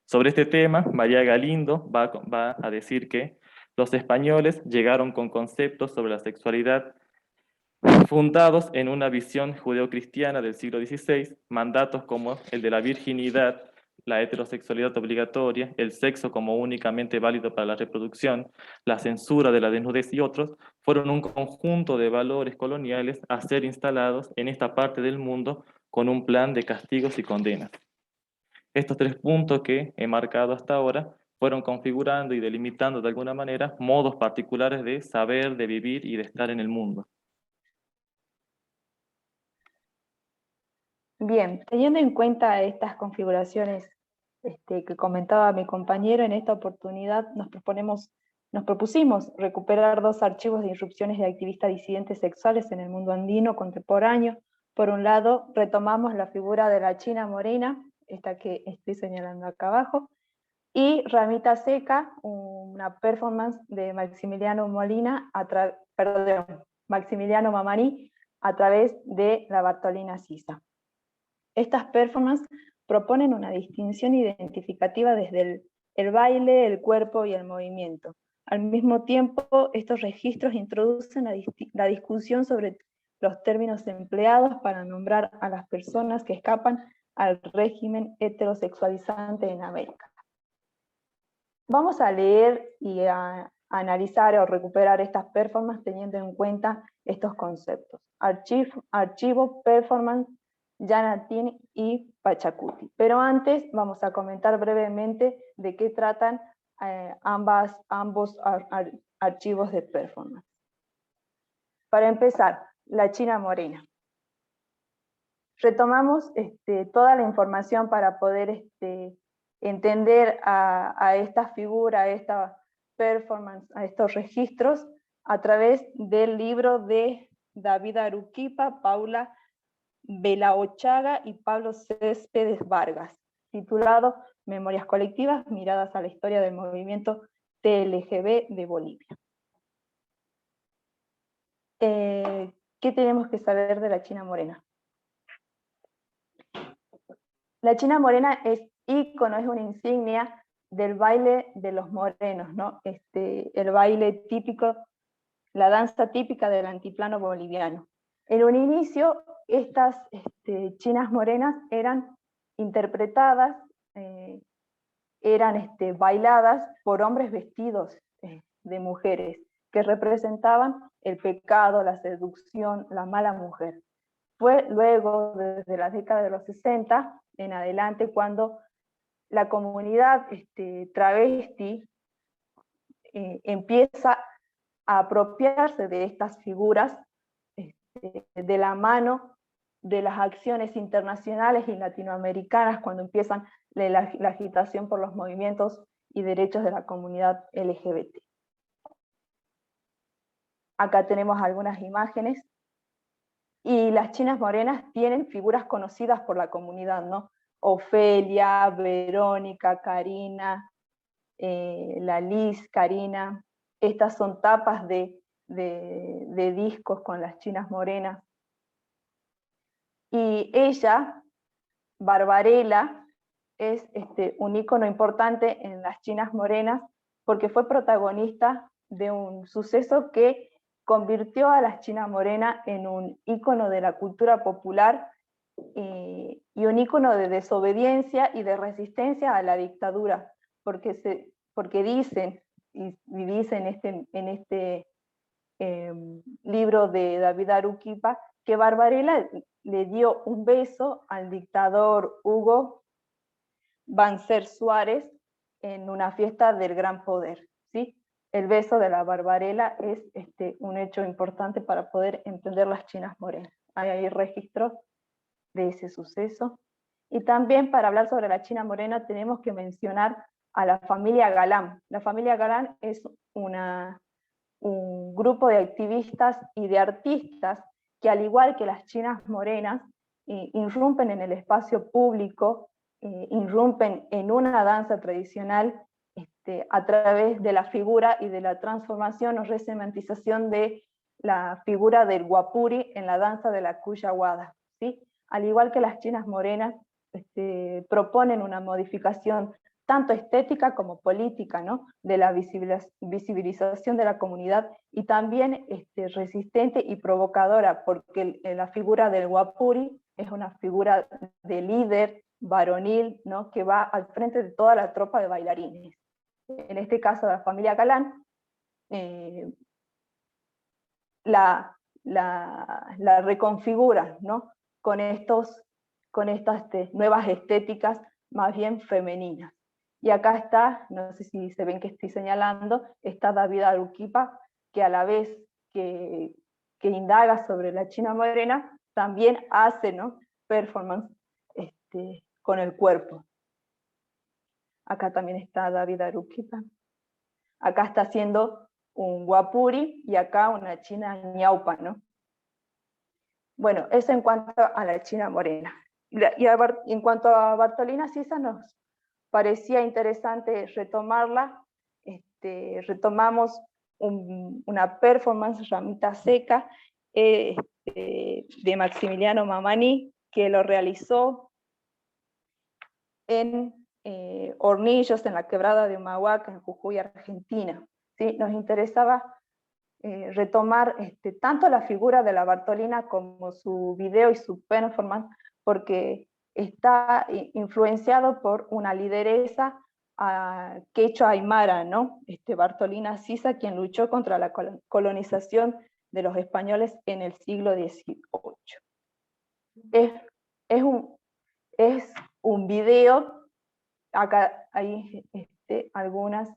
Sobre este tema, María Galindo va a decir que los españoles llegaron con conceptos sobre la sexualidad fundados en una visión judeocristiana del siglo XVI, mandatos como el de la virginidad, la heterosexualidad obligatoria, el sexo como únicamente válido para la reproducción, la censura de la desnudez y otros, fueron un conjunto de valores coloniales a ser instalados en esta parte del mundo con un plan de castigos y condenas. Estos tres puntos que he marcado hasta ahora fueron configurando y delimitando de alguna manera modos particulares de saber, de vivir y de estar en el mundo. Bien, teniendo en cuenta estas configuraciones que comentaba mi compañero, en esta oportunidad nos propusimos recuperar dos archivos de irrupciones de activistas disidentes sexuales en el mundo andino contemporáneo. Por un lado, retomamos la figura de la China Morena, esta que estoy señalando acá abajo, y Ramita Seca, una performance de Maximiliano Maximiliano Mamani a través de la Bartolina Sisa. Estas performances proponen una distinción identificativa desde el baile, el cuerpo y el movimiento. Al mismo tiempo, estos registros introducen la discusión sobre los términos empleados para nombrar a las personas que escapan al régimen heterosexualizante en América. Vamos a leer y a analizar o recuperar estas performances teniendo en cuenta estos conceptos: archivo, performance, Yanatin y Pachacuti. Pero antes vamos a comentar brevemente de qué tratan ambos archivos de performance. Para empezar, la China Morena. Retomamos toda la información para poder entender a esta figura, a esta performance, a estos registros, a través del libro de David Aruquipa, Paula Belaochaga y Pablo Céspedes Vargas, titulado Memorias colectivas, miradas a la historia del movimiento TLGB de Bolivia. ¿Qué tenemos que saber de la China Morena? La China Morena es ícono, es una insignia del baile de los morenos, ¿no? El baile típico, la danza típica del altiplano boliviano. En un inicio, estas chinas morenas eran interpretadas, eran bailadas por hombres vestidos de mujeres, que representaban el pecado, la seducción, la mala mujer. Fue luego, desde la década de los 60 en adelante, cuando la comunidad travesti empieza a apropiarse de estas figuras de la mano de las acciones internacionales y latinoamericanas, cuando empiezan la agitación por los movimientos y derechos de la comunidad LGBT. Acá tenemos algunas imágenes, y las chinas morenas tienen figuras conocidas por la comunidad, ¿no? Ofelia, Verónica, Karina, la Liz, Karina. Estas son tapas de discos con las chinas morenas. Y ella, Barbarella, es un ícono importante en las chinas morenas porque fue protagonista de un suceso que convirtió a las chinas morenas en un ícono de la cultura popular y un ícono de desobediencia y de resistencia a la dictadura, porque dicen, y dice en este libro de David Aruquipa, que Barbarella le dio un beso al dictador Hugo Banzer Suárez en una fiesta del Gran Poder, ¿sí? El beso de la Barbarella es un hecho importante para poder entender las chinas morenas. Hay registros de ese suceso. Y también, para hablar sobre la China Morena, tenemos que mencionar a la familia Galán. La familia Galán es un grupo de activistas y de artistas que, al igual que las chinas morenas, irrumpen en el espacio público, irrumpen en una danza tradicional a través de la figura y de la transformación o resemantización de la figura del guapuri en la danza de la cuyahuada, ¿sí? Al igual que las chinas morenas, proponen una modificación tanto estética como política, ¿no? De la visibilización de la comunidad, y también resistente y provocadora, porque la figura del guapuri es una figura de líder varonil, ¿no? Que va al frente de toda la tropa de bailarines. En este caso, la familia Galán, la reconfigura, ¿no? Con estas nuevas estéticas más bien femeninas. Y acá está, no sé si se ven que estoy señalando, está David Aruquipa, que a la vez que indaga sobre la China Morena, también hace, ¿no? Performance con el cuerpo. Acá también está David Aruquipa. Acá está haciendo un guapuri y acá una china ñaupa, ¿no? Bueno, eso en cuanto a la China Morena. Y en cuanto a Bartolina Sisa, nos parecía interesante retomarla. Retomamos una performance, Ramita Seca, de Maximiliano Mamani, que lo realizó en Hornillos, en la quebrada de Humahuaca, en Jujuy, Argentina. ¿Sí? Nos interesaba retomar tanto la figura de la Bartolina como su video y su performance, porque está influenciado por una lideresa quechua aymara, ¿no? Bartolina Sisa, quien luchó contra la colonización de los españoles en el siglo XVIII. Es un video, acá hay algunas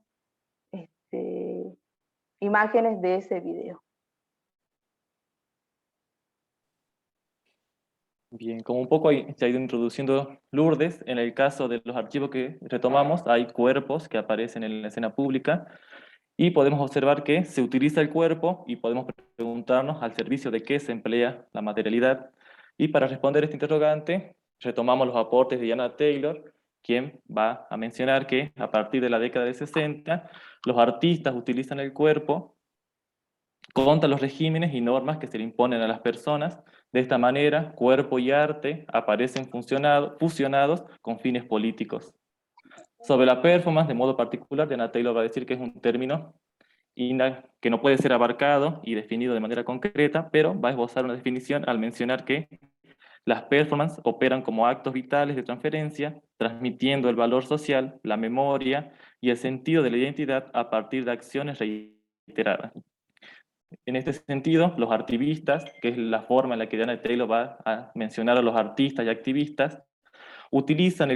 imágenes de ese video. Bien, como un poco se ha ido introduciendo Lourdes, en el caso de los archivos que retomamos, hay cuerpos que aparecen en la escena pública y podemos observar que se utiliza el cuerpo y podemos preguntarnos al servicio de qué se emplea la materialidad. Y para responder este interrogante, retomamos los aportes de Diana Taylor, quien va a mencionar que a partir de la década del 60, los artistas utilizan el cuerpo contra los regímenes y normas que se le imponen a las personas. De esta manera, cuerpo y arte aparecen fusionados con fines políticos. Sobre la performance, de modo particular, Diana Taylor va a decir que es un término que no puede ser abarcado y definido de manera concreta, pero va a esbozar una definición al mencionar que las performances operan como actos vitales de transferencia, transmitiendo el valor social, la memoria y el sentido de la identidad a partir de acciones reiteradas. En este sentido, los activistas, que es la forma en la que Diana Taylor va a mencionar a los artistas y activistas, utiliza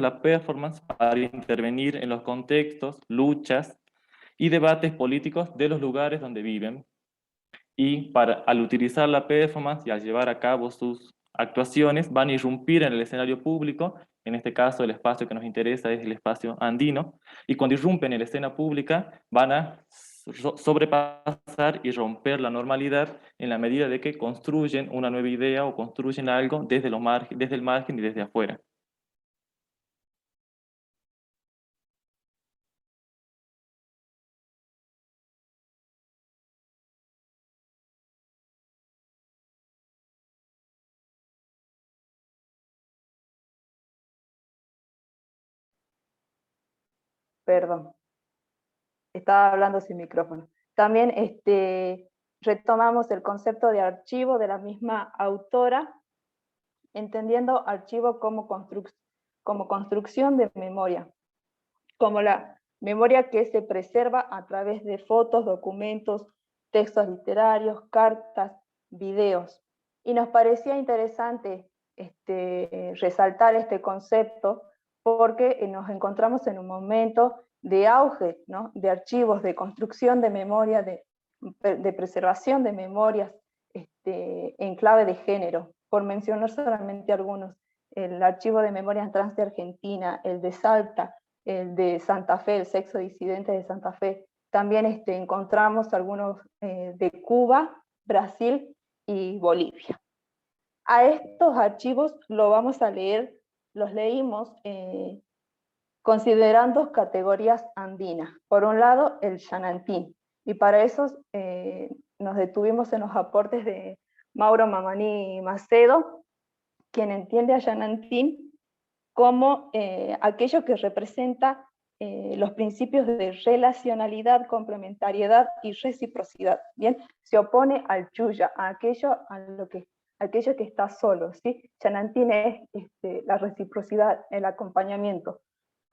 la performance para intervenir en los contextos, luchas y debates políticos de los lugares donde viven. Y al utilizar la performance y al llevar a cabo sus actuaciones, van a irrumpir en el escenario público. En este caso, el espacio que nos interesa es el espacio andino, y cuando irrumpen en la escena pública van a sobrepasar y romper la normalidad en la medida de que construyen una nueva idea o construyen algo desde el margen y desde afuera. Perdón, estaba hablando sin micrófono. También retomamos el concepto de archivo de la misma autora, entendiendo archivo como construcción de memoria, como la memoria que se preserva a través de fotos, documentos, textos literarios, cartas, videos. Y nos parecía interesante resaltar este concepto porque nos encontramos en un momento de auge, ¿no?, de archivos, de construcción de memoria, de preservación de memorias en clave de género, por mencionar solamente algunos. El archivo de memorias trans de Argentina, el de Salta, el de Santa Fe, el sexo disidente de Santa Fe. También encontramos algunos de Cuba, Brasil y Bolivia. A estos archivos los leímos considerando categorías andinas. Por un lado, el Yanantín, y para eso nos detuvimos en los aportes de Mauro Mamani Macedo, quien entiende a Yanantín como aquello que representa los principios de relacionalidad, complementariedad y reciprocidad. Bien, se opone al chuya, a aquello que está solo, ¿sí? Yanantín es la reciprocidad, el acompañamiento.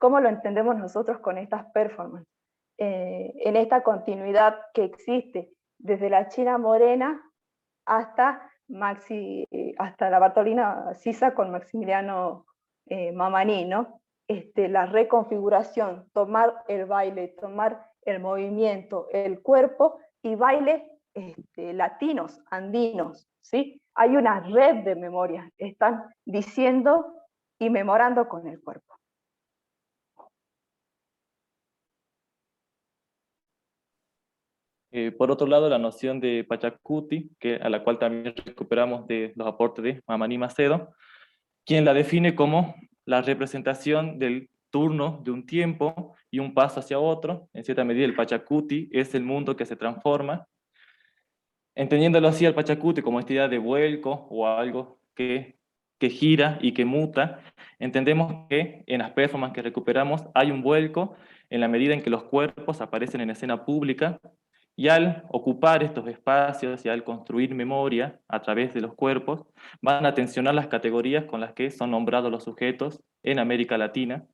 ¿Cómo lo entendemos nosotros con estas performances? En esta continuidad que existe desde la China Morena hasta la Bartolina Sisa con Maximiliano Mamani, ¿no? La reconfiguración, tomar el baile, tomar el movimiento, el cuerpo y baile latinos, andinos, ¿sí? Hay una red de memorias, están diciendo y memorando con el cuerpo. Por otro lado, la noción de Pachacuti, a la cual también recuperamos de los aportes de Mamani Macedo, quien la define como la representación del turno de un tiempo y un paso hacia otro. En cierta medida, el Pachacuti es el mundo que se transforma. Entendiéndolo así, al Pachacuti como esta idea de vuelco o algo que gira y que muta, entendemos que en las performances que recuperamos hay un vuelco en la medida en que los cuerpos aparecen en escena pública, y al ocupar estos espacios y al construir memoria a través de los cuerpos, van a tensionar las categorías con las que son nombrados los sujetos en América Latina.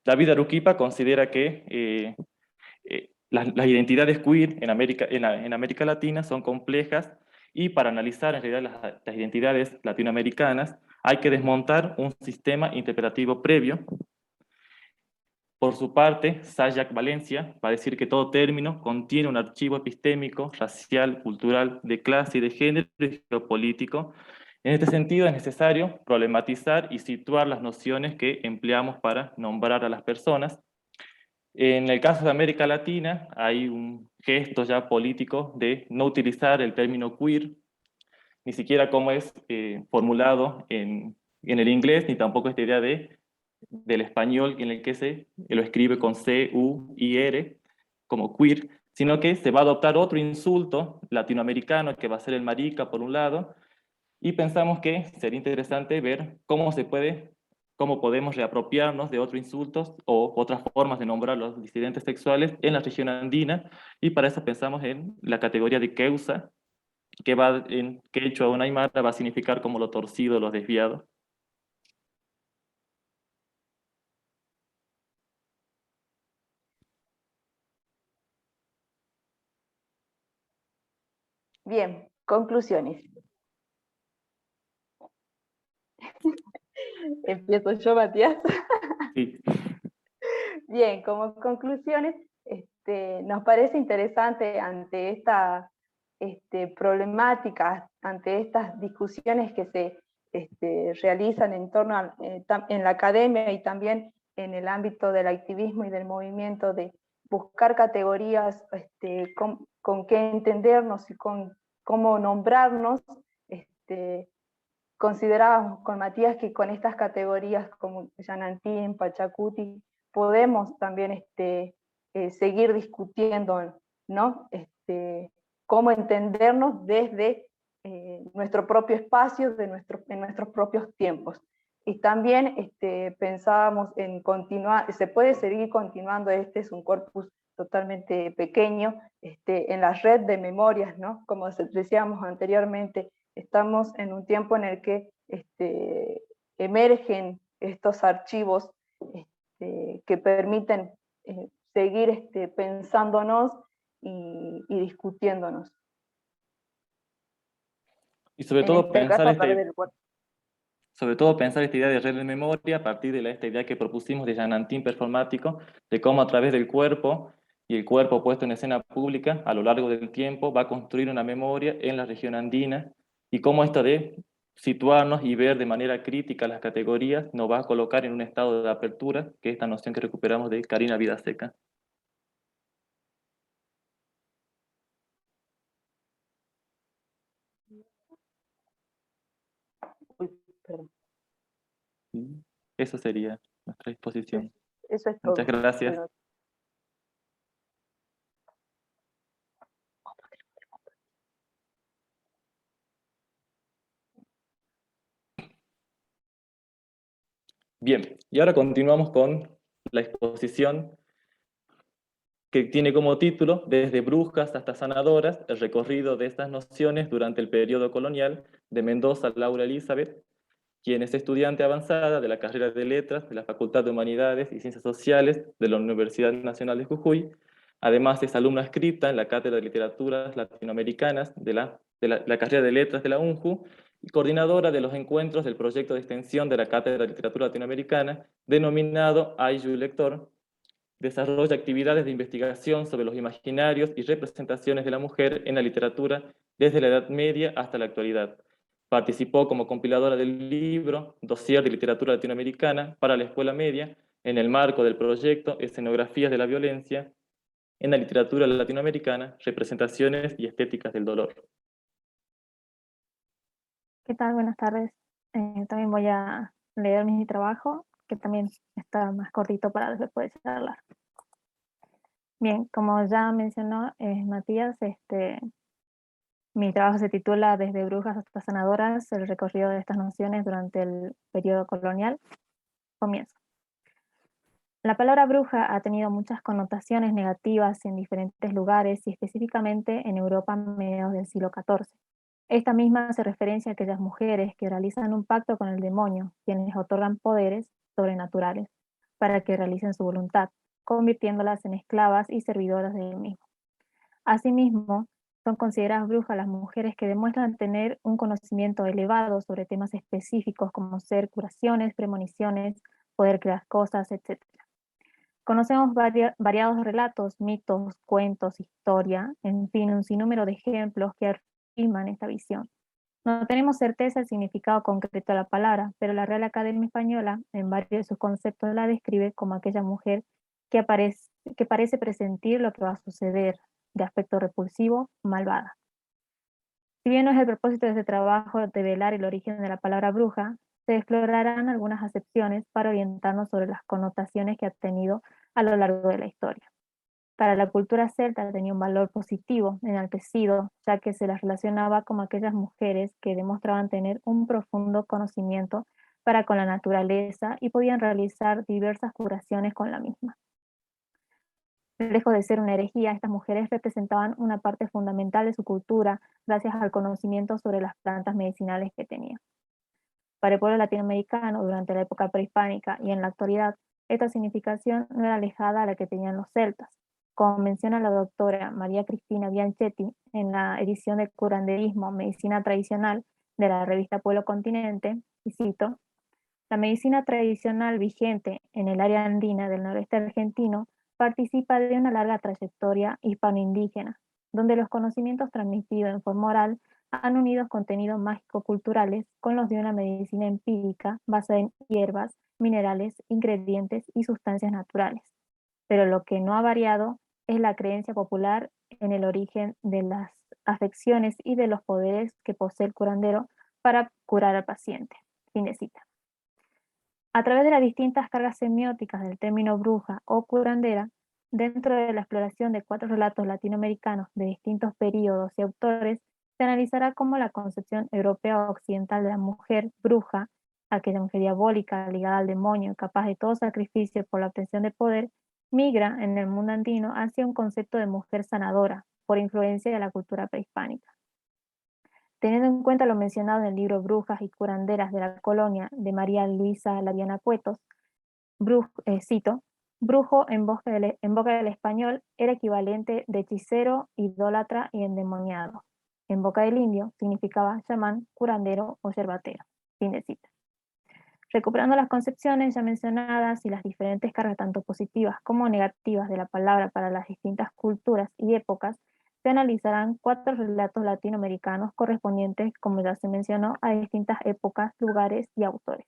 David Aruquipa considera que las identidades queer en América Latina son complejas y para analizar en realidad las identidades latinoamericanas hay que desmontar un sistema interpretativo previo. Por su parte, Sayak Valencia va a decir que todo término contiene un archivo epistémico, racial, cultural, de clase y de género y geopolítico. En este sentido, es necesario problematizar y situar las nociones que empleamos para nombrar a las personas. En el caso de América Latina, hay un gesto ya político de no utilizar el término queer, ni siquiera como es formulado en el inglés, ni tampoco esta idea del español en el que se lo escribe con C-U-I-R, como queer, sino que se va a adoptar otro insulto latinoamericano que va a ser el marica por un lado, y pensamos que sería interesante ver cómo podemos reapropiarnos de otros insultos o otras formas de nombrar a los disidentes sexuales en la región andina, y para eso pensamos en la categoría de Keusa, que va en quechua o en aymara va a significar como lo torcido, lo desviado. Bien, conclusiones. Empiezo yo, Matías. Sí. Bien, como conclusiones, nos parece interesante ante esta problemática, ante estas discusiones que se realizan en torno en la academia y también en el ámbito del activismo y del movimiento, de buscar categorías con qué entendernos y con cómo nombrarnos. Considerábamos con Matías que con estas categorías como Yanantín, Pachacuti, podemos también seguir discutiendo, ¿no? Cómo entendernos desde nuestro propio espacio, en nuestros propios tiempos. Y también pensábamos en continuar, se puede seguir continuando, este es un corpus totalmente pequeño, en la red de memorias, ¿no? Como decíamos anteriormente, estamos en un tiempo en el que emergen estos archivos que permiten seguir pensándonos y discutiéndonos. Y sobre En todo este caso, a través del cuerpo. sobre todo pensar esta idea de red de memoria a partir de esta idea que propusimos de Yanantín performático, de cómo a través del cuerpo y el cuerpo puesto en escena pública a lo largo del tiempo va a construir una memoria en la región andina, y cómo esto de situarnos y ver de manera crítica las categorías nos va a colocar en un estado de apertura, que es esta noción que recuperamos de Karina Vidaseca. Uy, perdón. Eso sería nuestra exposición. Eso es Muchas todo. gracias. Bueno. Bien, y ahora continuamos con la exposición que tiene como título Desde brujas hasta sanadoras, el recorrido de estas nociones durante el periodo colonial, de Mendoza Laura Elizabeth, quien es estudiante avanzada de la carrera de Letras de la Facultad de Humanidades y Ciencias Sociales de la Universidad Nacional de Jujuy. Además es alumna adscrita en la Cátedra de Literaturas Latinoamericanas de la carrera de Letras de la UNJU y coordinadora de los encuentros del proyecto de extensión de la Cátedra de Literatura Latinoamericana denominado Ayu Lector. Desarrolla actividades de investigación sobre los imaginarios y representaciones de la mujer en la literatura desde la Edad Media hasta la actualidad. Participó como compiladora del libro Dossier de Literatura Latinoamericana para la Escuela Media en el marco del proyecto Escenografías de la Violencia en la Literatura Latinoamericana, Representaciones y Estéticas del Dolor. ¿Qué tal? Buenas tardes. También voy a leer mi trabajo, que también está más cortito para después charlar. Bien, como ya mencionó Matías, mi trabajo se titula Desde brujas hasta sanadoras, el recorrido de estas nociones durante el periodo colonial. Comienzo. La palabra bruja ha tenido muchas connotaciones negativas en diferentes lugares y específicamente en Europa a mediados del siglo XIV. Esta misma hace referencia a aquellas mujeres que realizan un pacto con el demonio, quienes otorgan poderes sobrenaturales para que realicen su voluntad, convirtiéndolas en esclavas y servidoras de él mismo. Asimismo, son consideradas brujas las mujeres que demuestran tener un conocimiento elevado sobre temas específicos como ser curaciones, premoniciones, poder crear cosas, etc. Conocemos variados relatos, mitos, cuentos, historia, en fin, un sinnúmero de ejemplos que afirman esta visión. No tenemos certeza del significado concreto de la palabra, pero la Real Academia Española, en varios de sus conceptos, la describe como aquella mujer que parece presentir lo que va a suceder, de aspecto repulsivo, malvada. Si bien no es el propósito de este trabajo develar el origen de la palabra bruja, se explorarán algunas acepciones para orientarnos sobre las connotaciones que ha tenido a lo largo de la historia. Para la cultura celta tenía un valor positivo, enaltecido, ya que se las relacionaba con aquellas mujeres que demostraban tener un profundo conocimiento para con la naturaleza y podían realizar diversas curaciones con la misma. Lejos de ser una herejía, estas mujeres representaban una parte fundamental de su cultura gracias al conocimiento sobre las plantas medicinales que tenían. Para el pueblo latinoamericano, durante la época prehispánica y en la actualidad, esta significación no era alejada a la que tenían los celtas. Como menciona la doctora María Cristina Bianchetti en la edición de Curanderismo, Medicina Tradicional de la revista Pueblo Continente, y cito, la medicina tradicional vigente en el área andina del noroeste argentino participa de una larga trayectoria hispano-indígena, donde los conocimientos transmitidos en forma oral han unido contenidos mágico-culturales con los de una medicina empírica basada en hierbas, minerales, ingredientes y sustancias naturales. Pero lo que no ha variado es la creencia popular en el origen de las afecciones y de los poderes que posee el curandero para curar al paciente. Fin de cita. A través de las distintas cargas semióticas del término bruja o curandera, dentro de la exploración de 4 relatos latinoamericanos de distintos periodos y autores, se analizará cómo la concepción europea occidental de la mujer bruja, aquella mujer diabólica ligada al demonio, capaz de todo sacrificio por la obtención de poder, migra en el mundo andino hacia un concepto de mujer sanadora, por influencia de la cultura prehispánica. Teniendo en cuenta lo mencionado en el libro Brujas y curanderas de la colonia de María Luisa Laviana Cuetos, cito, brujo en boca del español era equivalente de hechicero, idólatra y endemoniado. En boca del indio significaba chamán, curandero o yerbatero. Fin de cita. Recuperando las concepciones ya mencionadas y las diferentes cargas tanto positivas como negativas de la palabra para las distintas culturas y épocas, se analizarán 4 relatos latinoamericanos correspondientes, como ya se mencionó, a distintas épocas, lugares y autores.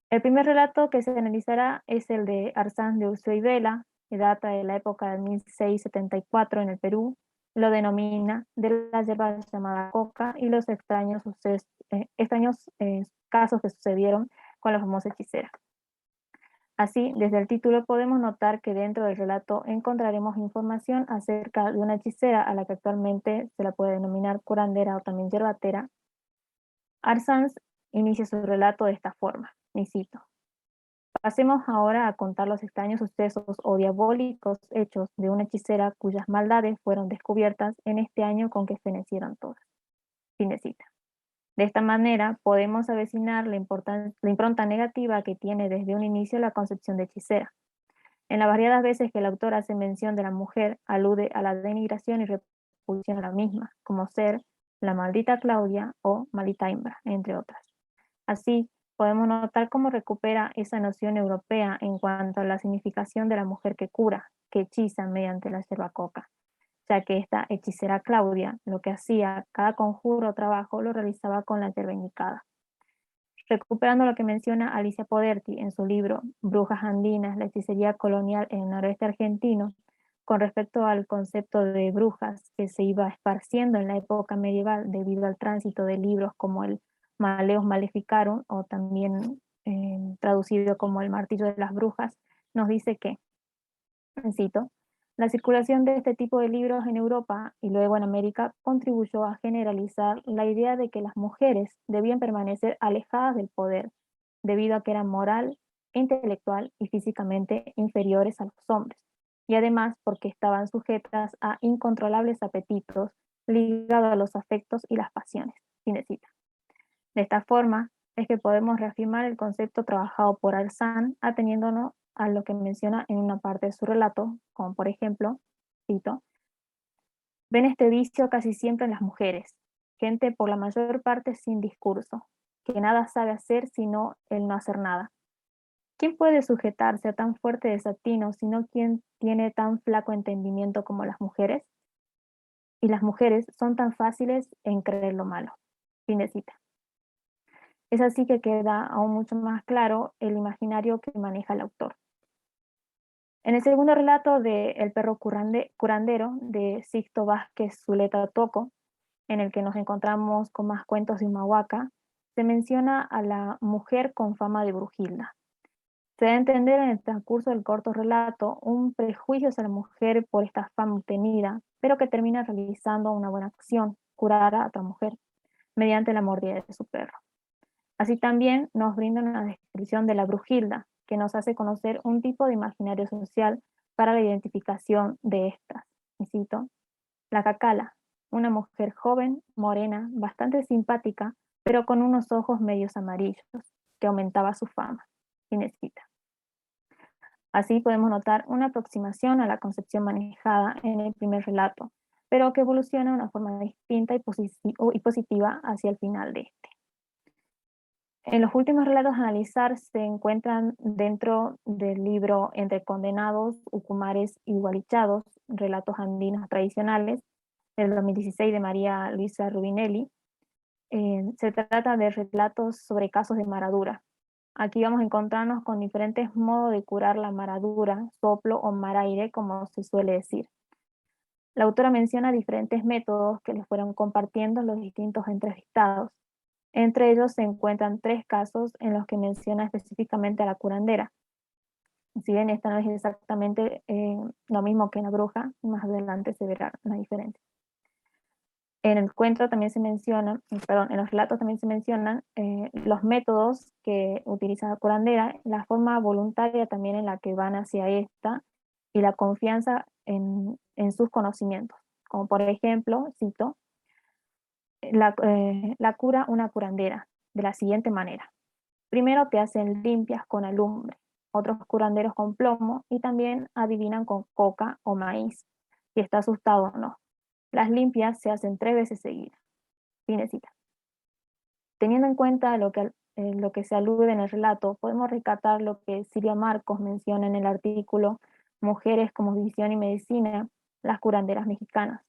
El primer relato que se analizará es el de Arzán de Ursúa y Vela, que data de la época de 1674 en el Perú. Lo denomina de la hierba llamada coca y los extraños casos que sucedieron con la famosa hechicera. Así, desde el título podemos notar que dentro del relato encontraremos información acerca de una hechicera a la que actualmente se la puede denominar curandera o también yerbatera. Arzáns inicia su relato de esta forma, y cito: pasemos ahora a contar los extraños sucesos o diabólicos hechos de una hechicera cuyas maldades fueron descubiertas en este año con que fenecieron todas. Fin de cita. De esta manera podemos avecinar la impronta negativa que tiene desde un inicio la concepción de hechicera. En las variadas veces que el autor hace mención de la mujer, alude a la denigración y repulsión a la misma, como ser la maldita Claudia o maldita hembra, entre otras. Así, podemos notar cómo recupera esa noción europea en cuanto a la significación de la mujer que cura, que hechiza mediante la yerba coca, ya que esta hechicera Claudia, lo que hacía, cada conjuro o trabajo lo realizaba con la yerba indicada. Recuperando lo que menciona Alicia Poderti en su libro Brujas Andinas, la hechicería colonial en el noroeste argentino, con respecto al concepto de brujas que se iba esparciendo en la época medieval debido al tránsito de libros como el Maleus Maleficarum, o también traducido como el Martillo de las Brujas, nos dice que, cito, la circulación de este tipo de libros en Europa y luego en América contribuyó a generalizar la idea de que las mujeres debían permanecer alejadas del poder, debido a que eran moral, intelectual y físicamente inferiores a los hombres, y además porque estaban sujetas a incontrolables apetitos ligados a los afectos y las pasiones. Fin de cita. De esta forma, es que podemos reafirmar el concepto trabajado por Arzán ateniéndonos a lo que menciona en una parte de su relato, como por ejemplo, cito, ven este vicio casi siempre en las mujeres, gente por la mayor parte sin discurso, que nada sabe hacer sino el no hacer nada. ¿Quién puede sujetarse a tan fuerte desatino sino quien tiene tan flaco entendimiento como las mujeres? Y las mujeres son tan fáciles en creer lo malo. Fin de cita. Es así que queda aún mucho más claro el imaginario que maneja el autor. En el segundo relato de El perro curandero, de Sixto Vázquez Zuleta Toco, en el que nos encontramos con más cuentos de Humahuaca, se menciona a la mujer con fama de brujilda. Se da a entender en el transcurso del corto relato un prejuicio hacia la mujer por esta fama obtenida, pero que termina realizando una buena acción, curar a otra mujer, mediante la mordida de su perro. Así también nos brinda una descripción de la brujilda, que nos hace conocer un tipo de imaginario social para la identificación de estas. Y cito, la cacala, una mujer joven, morena, bastante simpática, pero con unos ojos medios amarillos, que aumentaba su fama. Fin de cita. Así podemos notar una aproximación a la concepción manejada en el primer relato, pero que evoluciona de una forma distinta y positiva hacia el final de este. En los últimos relatos a analizar se encuentran dentro del libro Entre Condenados, Ucumares y Gualichados, Relatos Andinos Tradicionales, del 2016 de María Luisa Rubinelli. Se trata de relatos sobre casos de maradura. Aquí vamos a encontrarnos con diferentes modos de curar la maradura, soplo o maraire, como se suele decir. La autora menciona diferentes métodos que les fueron compartiendo los distintos entrevistados. Entre ellos se encuentran 3 casos en los que menciona específicamente a la curandera. Si bien esta no es exactamente lo mismo que la bruja, más adelante se verá la diferencia. En el cuento también se menciona, en los relatos también se mencionan los métodos que utiliza la curandera, la forma voluntaria también en la que van hacia esta y la confianza en sus conocimientos. Como por ejemplo, cito, la cura una curandera de la siguiente manera. Primero te hacen limpias con alumbre, otros curanderos con plomo y también adivinan con coca o maíz, si está asustado o no. Las limpias se hacen 3 veces seguidas. Fin de cita. Teniendo en cuenta lo que se alude en el relato, podemos rescatar lo que Silvia Marcos menciona en el artículo Mujeres como visión y medicina, las curanderas mexicanas,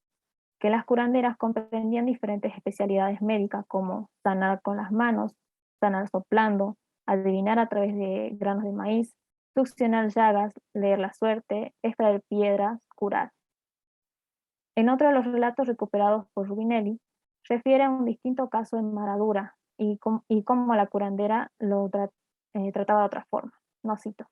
que las curanderas comprendían diferentes especialidades médicas como sanar con las manos, sanar soplando, adivinar a través de granos de maíz, succionar llagas, leer la suerte, extraer piedras, curar. En otro de los relatos recuperados por Rubinelli, refiere a un distinto caso de maradura y cómo la curandera lo trataba de otra forma. No cito.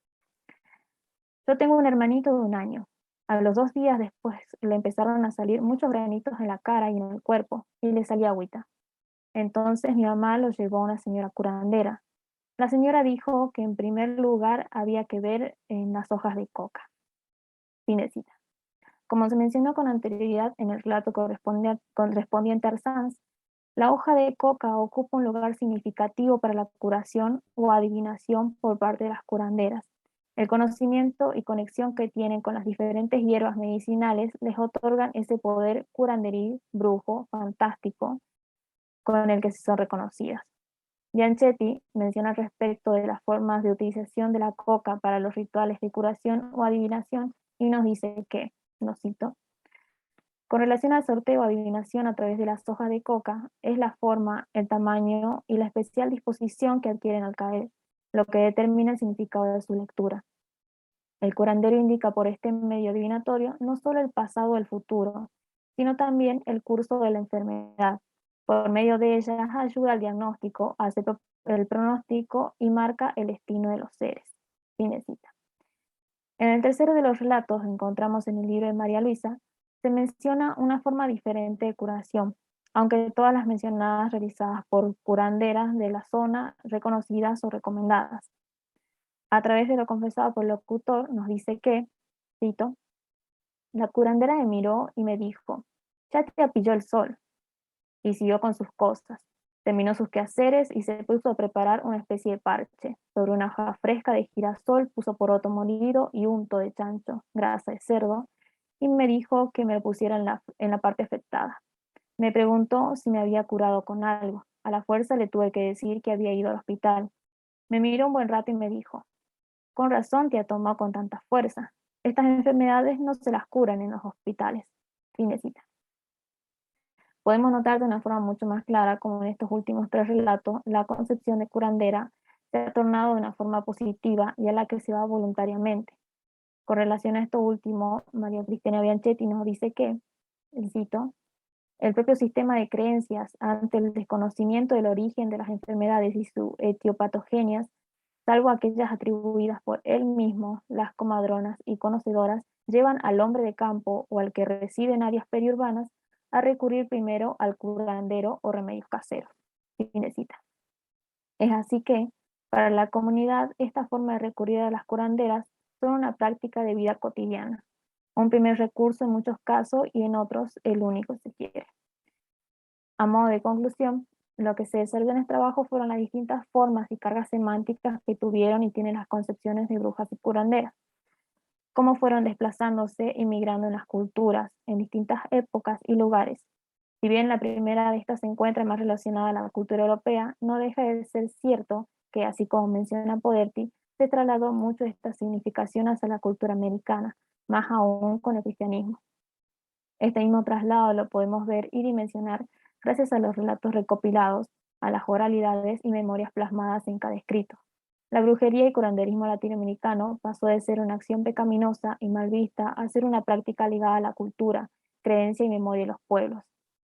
Yo tengo un hermanito de 1 año. A los 2 días después le empezaron a salir muchos granitos en la cara y en el cuerpo y le salía agüita. Entonces mi mamá lo llevó a una señora curandera. La señora dijo que en primer lugar había que ver en las hojas de coca. Fin de cita. Como se mencionó con anterioridad en el relato correspondiente a Arzanz, la hoja de coca ocupa un lugar significativo para la curación o adivinación por parte de las curanderas. El conocimiento y conexión que tienen con las diferentes hierbas medicinales les otorgan ese poder curanderil, brujo, fantástico, con el que son reconocidas. Bianchetti menciona al respecto de las formas de utilización de la coca para los rituales de curación o adivinación y nos dice que, no cito, con relación al sorteo o adivinación a través de las hojas de coca, es la forma, el tamaño y la especial disposición que adquieren al caer, lo que determina el significado de su lectura. El curandero indica por este medio adivinatorio no solo el pasado o el futuro, sino también el curso de la enfermedad. Por medio de ellas ayuda al diagnóstico, hace el pronóstico y marca el destino de los seres. Fin de cita. En el tercero de los relatos encontramos en el libro de María Luisa, se menciona una forma diferente de curación, aunque todas las mencionadas realizadas por curanderas de la zona reconocidas o recomendadas. A través de lo confesado por el locutor nos dice que, cito, la curandera me miró y me dijo, ya te pilló el sol, y siguió con sus cosas. Terminó sus quehaceres y se puso a preparar una especie de parche. Sobre una hoja fresca de girasol puso poroto molido y unto de chancho, grasa de cerdo, y me dijo que me lo pusiera en la parte afectada. Me preguntó si me había curado con algo. A la fuerza le tuve que decir que había ido al hospital. Me miró un buen rato y me dijo, con razón te ha tomado con tanta fuerza. Estas enfermedades no se las curan en los hospitales. Fin de cita. Podemos notar de una forma mucho más clara cómo en estos últimos 3 relatos la concepción de curandera se ha tornado de una forma positiva y a la que se va voluntariamente. Con relación a esto último, María Cristina Bianchetti nos dice que, cito, el propio sistema de creencias ante el desconocimiento del origen de las enfermedades y sus etiopatogenias, salvo aquellas atribuidas por él mismo, las comadronas y conocedoras, llevan al hombre de campo o al que reside en áreas periurbanas a recurrir primero al curandero o remedios caseros. Fin de cita. Es así que, para la comunidad, esta forma de recurrir a las curanderas son una práctica de vida cotidiana, un primer recurso en muchos casos y en otros el único si quiere. A modo de conclusión, lo que se desarrolló en este trabajo fueron las distintas formas y cargas semánticas que tuvieron y tienen las concepciones de brujas y curanderas, cómo fueron desplazándose y migrando en las culturas, en distintas épocas y lugares. Si bien la primera de estas se encuentra más relacionada a la cultura europea, no deja de ser cierto que, así como menciona Poderti, se trasladó mucho de esta significación hacia la cultura americana, más aún con el cristianismo. Este mismo traslado lo podemos ver y dimensionar gracias a los relatos recopilados, a las oralidades y memorias plasmadas en cada escrito. La brujería y curanderismo latinoamericano pasó de ser una acción pecaminosa y mal vista a ser una práctica ligada a la cultura, creencia y memoria de los pueblos.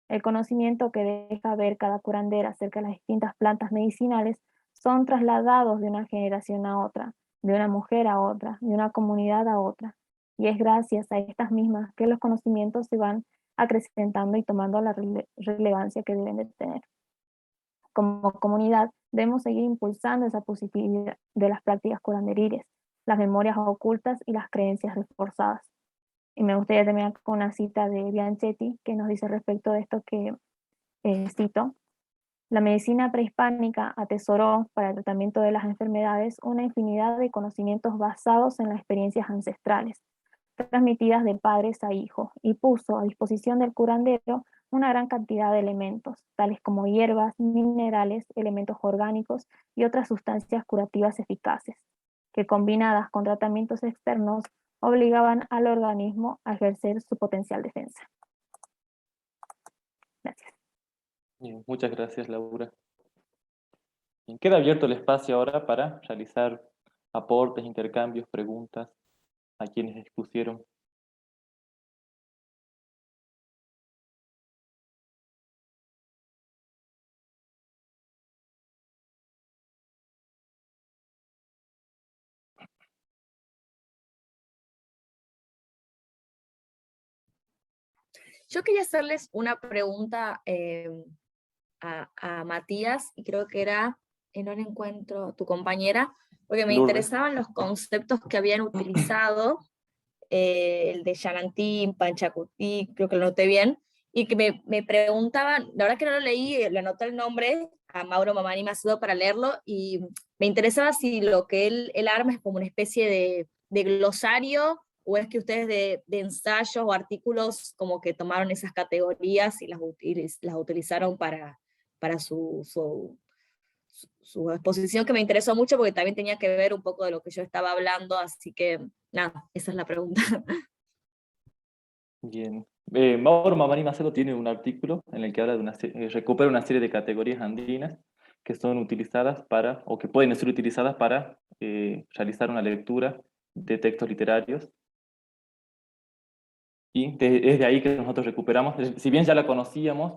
El conocimiento que deja ver cada curandera acerca de las distintas plantas medicinales son trasladados de una generación a otra, de una mujer a otra, de una comunidad a otra. Y es gracias a estas mismas que los conocimientos se van acrecentando y tomando la relevancia que deben de tener. Como comunidad, debemos seguir impulsando esa positividad de las prácticas curanderiles, las memorias ocultas y las creencias reforzadas. Y me gustaría terminar con una cita de Bianchetti que nos dice respecto de esto que cito: la medicina prehispánica atesoró para el tratamiento de las enfermedades una infinidad de conocimientos basados en las experiencias ancestrales, transmitidas de padres a hijos, y puso a disposición del curandero una gran cantidad de elementos, tales como hierbas, minerales, elementos orgánicos y otras sustancias curativas eficaces, que combinadas con tratamientos externos obligaban al organismo a ejercer su potencial defensa. Gracias. Bien, muchas gracias, Laura. Bien, queda abierto el espacio ahora para realizar aportes, intercambios, preguntas a quienes expusieron. Yo quería hacerles una pregunta a Matías, y creo que era, no le encuentro, tu compañera, porque me Lourdes. interesaban los conceptos que habían utilizado, el de Yanantín, Panchacutí, creo que lo noté bien, y que me preguntaban, la verdad que no lo leí, le anoté el nombre, a Mauro Mamani me ayudó para leerlo, y me interesaba si lo que él arma es como una especie de glosario, o es que ustedes de ensayos o artículos como que tomaron esas categorías y las utilizaron para su exposición, que me interesó mucho porque también tenía que ver un poco de lo que yo estaba hablando, así que nada, esa es la pregunta. Bien. Mauro Mamani Macedo tiene un artículo en el que habla de recupera una serie de categorías andinas que son utilizadas para, o que pueden ser utilizadas para realizar una lectura de textos literarios. Y es de ahí que nosotros recuperamos, si bien ya la conocíamos,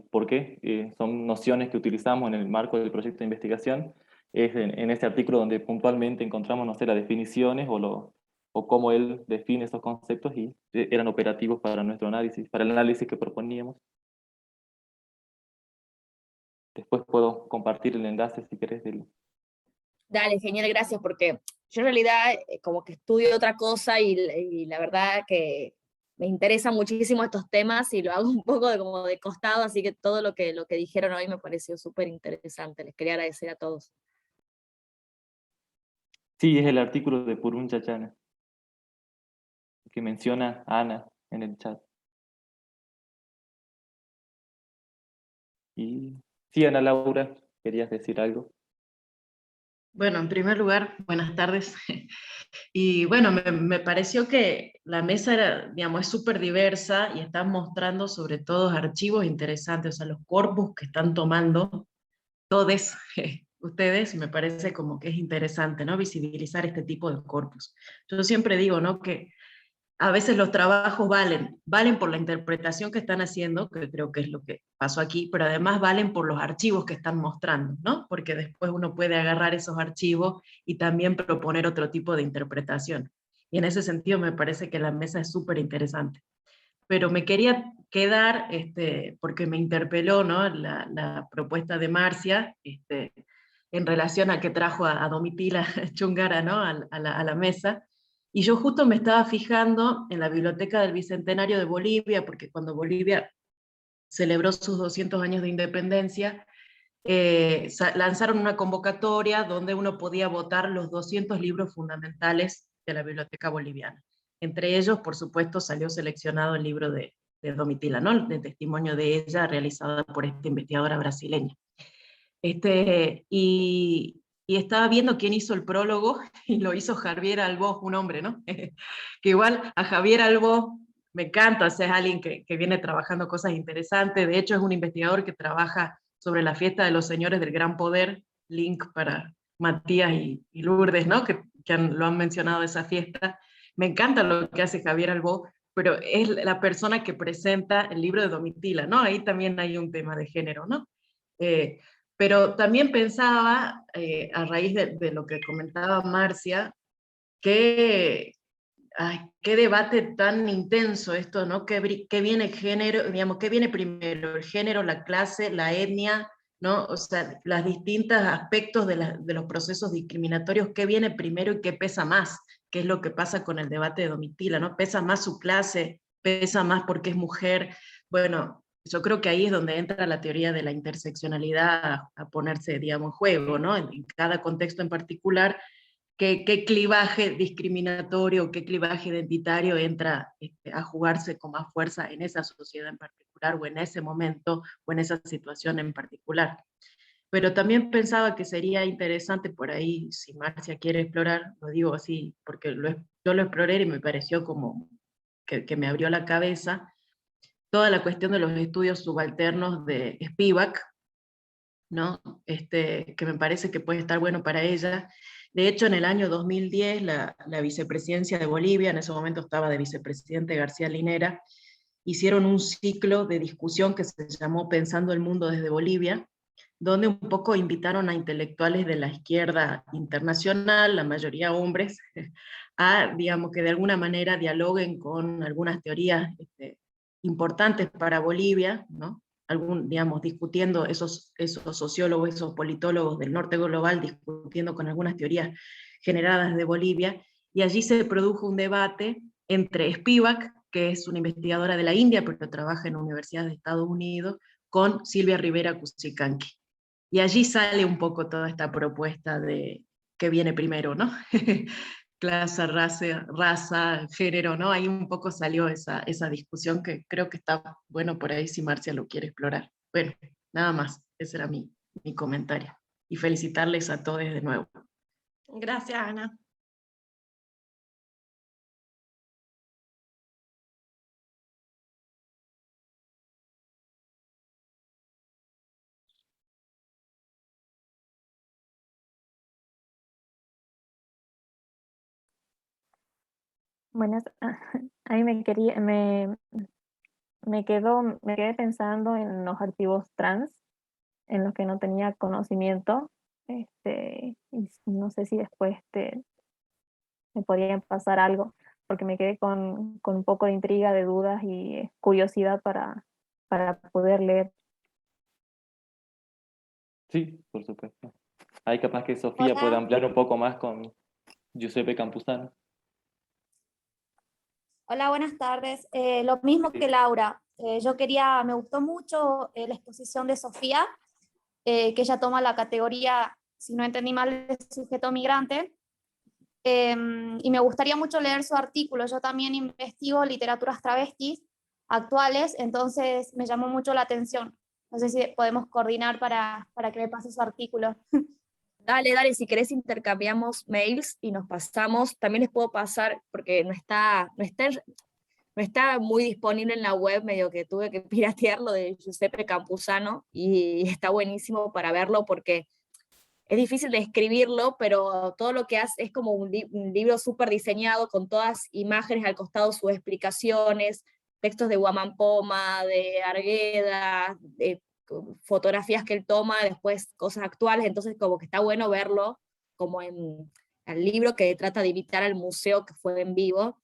porque son nociones que utilizamos en el marco del proyecto de investigación, es en este artículo donde puntualmente encontramos, no sé, las definiciones o cómo él define esos conceptos y eran operativos para nuestro análisis, para el análisis que proponíamos. Después puedo compartir el enlace si querés. Dale, genial, gracias, porque yo en realidad como que estudio otra cosa y la verdad que me interesan muchísimo estos temas y lo hago un poco como de costado, así que todo lo que dijeron hoy me pareció súper interesante. Les quería agradecer a todos. Sí, es el artículo de Purun Chachana, que menciona Ana en el chat. Y sí, Ana Laura, ¿querías decir algo? Bueno, en primer lugar, buenas tardes. Y bueno, me pareció que la mesa era, digamos, es súper diversa y están mostrando sobre todo archivos interesantes, o sea, los corpus que están tomando todos ustedes, me parece como que es interesante, ¿no? Visibilizar este tipo de corpus. Yo siempre digo, ¿no? Que a veces los trabajos valen por la interpretación que están haciendo, que creo que es lo que pasó aquí, pero además valen por los archivos que están mostrando, ¿no? Porque después uno puede agarrar esos archivos y también proponer otro tipo de interpretación. Y en ese sentido me parece que la mesa es súper interesante. Pero me quería quedar, porque me interpeló, ¿no? La propuesta de Marcia, en relación a que trajo a Domitila Chungara, ¿no? A la mesa. Y yo justo me estaba fijando en la Biblioteca del Bicentenario de Bolivia, porque cuando Bolivia celebró sus 200 años de independencia, lanzaron una convocatoria donde uno podía votar los 200 libros fundamentales de la Biblioteca Boliviana. Entre ellos, por supuesto, salió seleccionado el libro de Domitila, ¿no? El testimonio de ella realizado por esta investigadora brasileña. Y estaba viendo quién hizo el prólogo, y lo hizo Javier Albó, un hombre, ¿no? Que igual a Javier Albó me encanta, o sea, es alguien que viene trabajando cosas interesantes, de hecho es un investigador que trabaja sobre la fiesta de los señores del gran poder, link para Matías y Lourdes, ¿no? Lo han mencionado esa fiesta. Me encanta lo que hace Javier Albó, pero es la persona que presenta el libro de Domitila, ¿no? Ahí también hay un tema de género, ¿no? Eh, pero también pensaba, a raíz de lo que comentaba Marcia, que, ay, qué debate tan intenso esto, ¿no? ¿Qué viene género, digamos, qué viene primero? ¿El género, la clase, la etnia, ¿no? O sea, los distintos aspectos de los procesos discriminatorios, ¿qué viene primero y qué pesa más? ¿Qué es lo que pasa con el debate de Domitila, ¿no? ¿Pesa más su clase? ¿Pesa más porque es mujer? Bueno, yo creo que ahí es donde entra la teoría de la interseccionalidad a ponerse, digamos, en juego, ¿no? En cada contexto en particular, qué clivaje discriminatorio, qué clivaje identitario entra a jugarse con más fuerza en esa sociedad en particular, o en ese momento, o en esa situación en particular. Pero también pensaba que sería interesante por ahí, si Marcia quiere explorar, lo digo así, porque yo lo exploré y me pareció como que me abrió la cabeza, toda la cuestión de los estudios subalternos de Spivak, ¿no? Que me parece que puede estar bueno para ella. De hecho, en el año 2010, la vicepresidencia de Bolivia, en ese momento estaba de vicepresidente García Linera, hicieron un ciclo de discusión que se llamó Pensando el Mundo desde Bolivia, donde un poco invitaron a intelectuales de la izquierda internacional, la mayoría hombres, a, digamos, que de alguna manera dialoguen con algunas teorías importantes para Bolivia, ¿no? Digamos, discutiendo esos sociólogos, esos politólogos del norte global, discutiendo con algunas teorías generadas de Bolivia, y allí se produjo un debate entre Spivak, que es una investigadora de la India, pero trabaja en universidades de Estados Unidos, con Silvia Rivera Cusicanqui. Y allí sale un poco toda esta propuesta de qué viene primero, ¿no? Clase, raza, género, ¿no? Ahí un poco salió esa discusión que creo que está bueno por ahí si Marcia lo quiere explorar. Bueno, nada más, ese era mi comentario. Y felicitarles a todos de nuevo. Gracias, Ana. Buenas, a mí me quedé pensando en los archivos trans, en los que no tenía conocimiento, y no sé si después me podría pasar algo, porque me quedé con un poco de intriga, de dudas y curiosidad para poder leer. Sí, por supuesto. Ahí capaz que Sofía puede ampliar un poco más con Giuseppe Campuzano. Hola, buenas tardes. Lo mismo que Laura. Me gustó mucho la exposición de Sofía, que ella toma la categoría, si no entendí mal, de sujeto migrante. Y me gustaría mucho leer su artículo. Yo también investigo literaturas travestis actuales, entonces me llamó mucho la atención. No sé si podemos coordinar para que me pase su artículo. Dale, dale, si querés intercambiamos mails y nos pasamos. También les puedo pasar, porque no está muy disponible en la web, medio que tuve que piratearlo de Giuseppe Campuzano, y está buenísimo para verlo porque es difícil de escribirlo, pero todo lo que hace es como un libro súper diseñado, con todas imágenes al costado, sus explicaciones, textos de Guamán Poma, de Argueda, de fotografías que él toma, después cosas actuales, entonces como que está bueno verlo como en el libro que trata de imitar al museo que fue en vivo,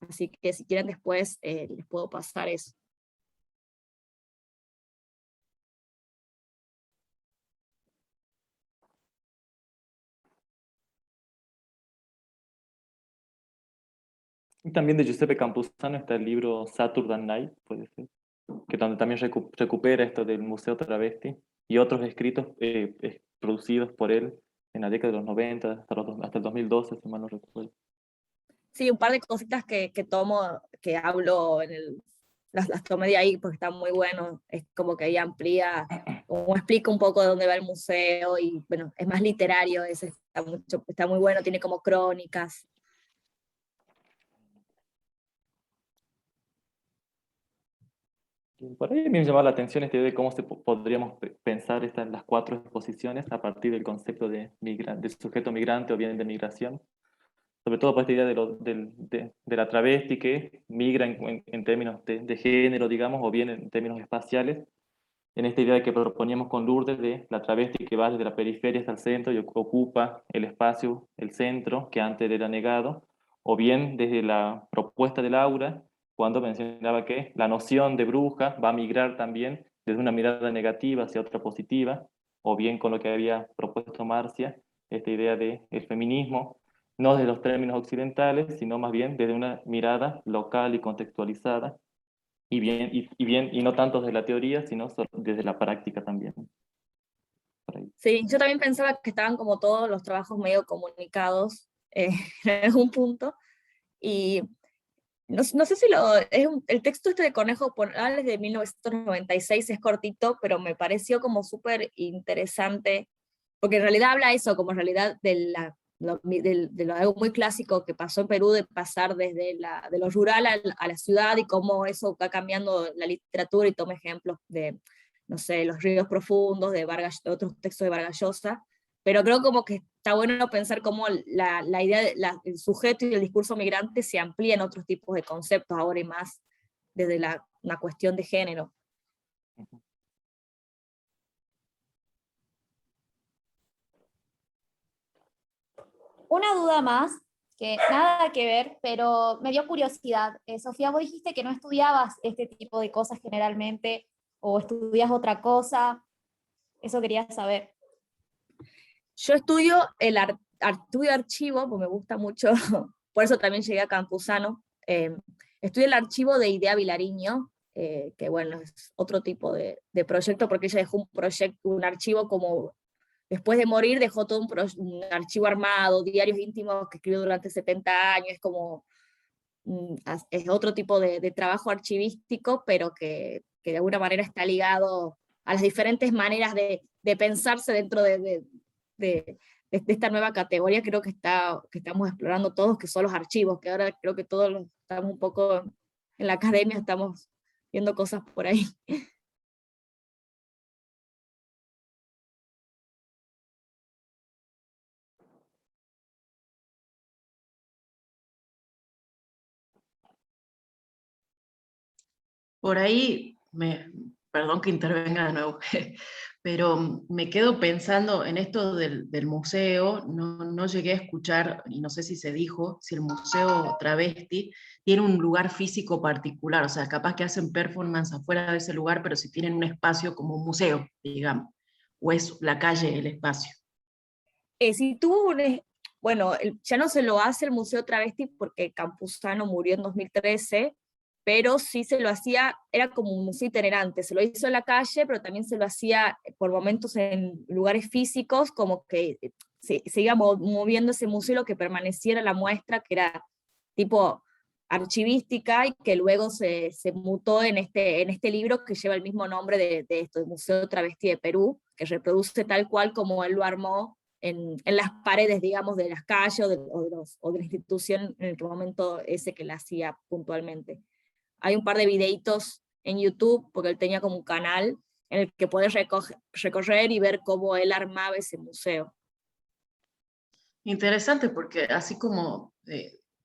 así que si quieren después les puedo pasar eso. Y también de Giuseppe Campuzano está el libro Saturday Night, puede ser, que donde también recupera esto del Museo Travesti y otros escritos producidos por él en la década de los 90 hasta el 2012, si mal no recuerdo. Sí, un par de cositas que tomo, que hablo las tomé de ahí porque está muy bueno, es como que ahí amplía, como explica un poco de dónde va el museo, y bueno, es más literario, ese está muy bueno, tiene como crónicas. Y por ahí me llamaba la atención esta idea de cómo podríamos pensar las 4 exposiciones a partir del concepto de sujeto migrante o bien de migración, sobre todo por esta idea de la travesti que migra en términos de género, digamos, o bien en términos espaciales, en esta idea que proponíamos con Lourdes de la travesti que va desde la periferia hasta el centro y ocupa el espacio, el centro, que antes era negado, o bien desde la propuesta de Laura, cuando mencionaba que la noción de bruja va a migrar también desde una mirada negativa hacia otra positiva, o bien con lo que había propuesto Marcia, esta idea del feminismo, no desde los términos occidentales, sino más bien desde una mirada local y contextualizada, y no tanto desde la teoría, sino desde la práctica también. Sí, yo también pensaba que estaban como todos los trabajos medio comunicados en algún punto, y no sé si el texto este de Conejo Ponales de 1996 es cortito, pero me pareció como súper interesante, porque en realidad habla eso, como en realidad de algo muy clásico que pasó en Perú, de pasar desde de lo rural a la ciudad, y cómo eso va cambiando la literatura, y toma ejemplos de, no sé, Los ríos profundos, de otros textos de Vargas Llosa, pero creo como que está bueno pensar cómo la idea, el sujeto y el discurso migrante se amplía en otros tipos de conceptos ahora, y más desde una cuestión de género. Una duda más, que nada que ver, pero me dio curiosidad. Sofía, vos dijiste que no estudiabas este tipo de cosas generalmente, o estudias otra cosa. Eso quería saber. Yo estudio estudio archivo, porque me gusta mucho, por eso también llegué a Campuzano. Estudio el archivo de Idea Vilariño, que bueno, es otro tipo de proyecto, porque ella dejó un archivo como, después de morir, dejó todo un archivo armado, diarios íntimos que escribió durante 70 años, es como, es otro tipo de trabajo archivístico, pero que de alguna manera está ligado a las diferentes maneras de pensarse dentro de esta nueva categoría, creo que estamos explorando todos, que son los archivos, que ahora creo que todos estamos un poco en la academia, estamos viendo cosas por ahí. Por ahí, perdón que intervenga de nuevo, pero me quedo pensando en esto del museo. No llegué a escuchar, y no sé si se dijo, si el Museo Travesti tiene un lugar físico particular, o sea, capaz que hacen performance afuera de ese lugar, pero si tienen un espacio como un museo, digamos, o es la calle el espacio. Sí, tuvo bueno, ya no se lo hace el Museo Travesti porque Campuzano murió en 2013, pero sí se lo hacía, era como un museo itinerante, se lo hizo en la calle, pero también se lo hacía por momentos en lugares físicos, como que se iba moviendo ese museo, lo que permaneciera la muestra, que era tipo archivística, y que luego se mutó en este libro que lleva el mismo nombre de esto, el Museo Travesti de Perú, que reproduce tal cual como él lo armó en las paredes, digamos, de las calles o de la institución en el momento ese que la hacía puntualmente. Hay un par de videitos en YouTube, porque él tenía como un canal en el que puedes recorrer y ver cómo él armaba ese museo. Interesante, porque así como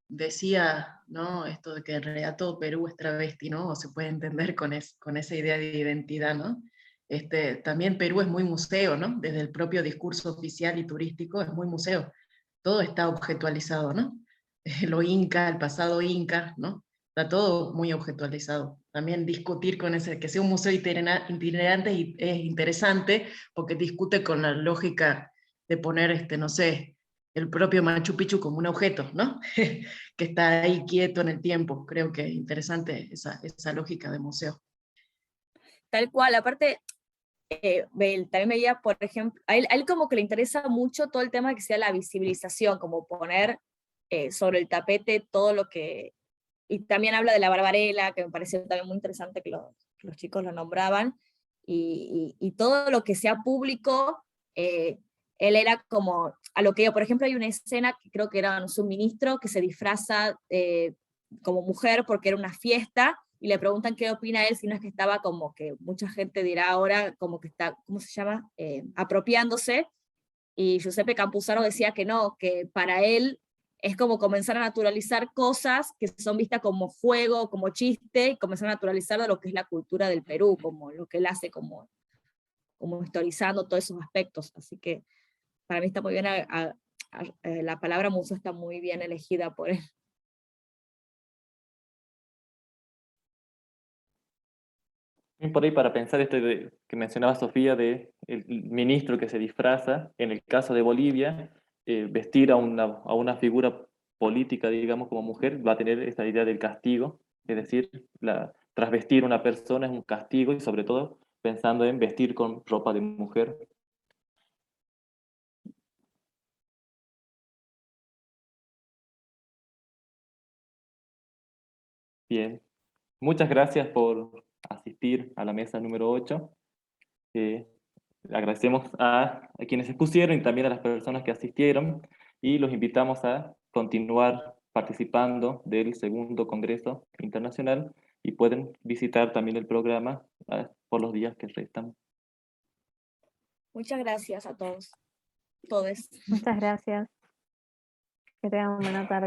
decía, ¿no? Esto de que en realidad todo Perú es travesti, ¿no? O se puede entender con esa idea de identidad, ¿no? También Perú es muy museo, ¿no? Desde el propio discurso oficial y turístico es muy museo. Todo está objetualizado, ¿no? Lo inca, el pasado inca, ¿no? Está todo muy objetualizado. También discutir con ese, que sea un museo itinerante es interesante, porque discute con la lógica de poner, no sé, el propio Machu Picchu como un objeto, ¿no? Que está ahí quieto en el tiempo. Creo que es interesante esa lógica de museo. Tal cual, aparte, también veía, por ejemplo, a él como que le interesa mucho todo el tema que sea la visibilización, como poner sobre el tapete todo lo que... Y también habla de la Barbarela, que me pareció también muy interesante que los chicos lo nombraban, y todo lo que sea público, él era como, a lo que yo, por ejemplo, hay una escena que creo que era un suministro que se disfraza como mujer porque era una fiesta, y le preguntan qué opina él, si no es que estaba como que mucha gente dirá ahora como que está, ¿cómo se llama? Apropiándose, y Giuseppe Campuzano decía que no, que para él es como comenzar a naturalizar cosas que son vistas como juego, como chiste, y comenzar a naturalizar de lo que es la cultura del Perú, como lo que él hace como historizando todos esos aspectos. Así que para mí está muy bien, la palabra museo está muy bien elegida por él. Y por ahí para pensar esto que mencionaba Sofía de el ministro que se disfraza, en el caso de Bolivia, vestir a una figura política, digamos, como mujer, va a tener esta idea del castigo, es decir, trasvestir a una persona es un castigo, y sobre todo pensando en vestir con ropa de mujer. Bien, muchas gracias por asistir a la mesa número 8. Agradecemos a quienes expusieron y también a las personas que asistieron, y los invitamos a continuar participando del segundo Congreso Internacional, y pueden visitar también el programa por los días que restan. Muchas gracias a todos. Todes. Muchas gracias. Que tengan buena tarde.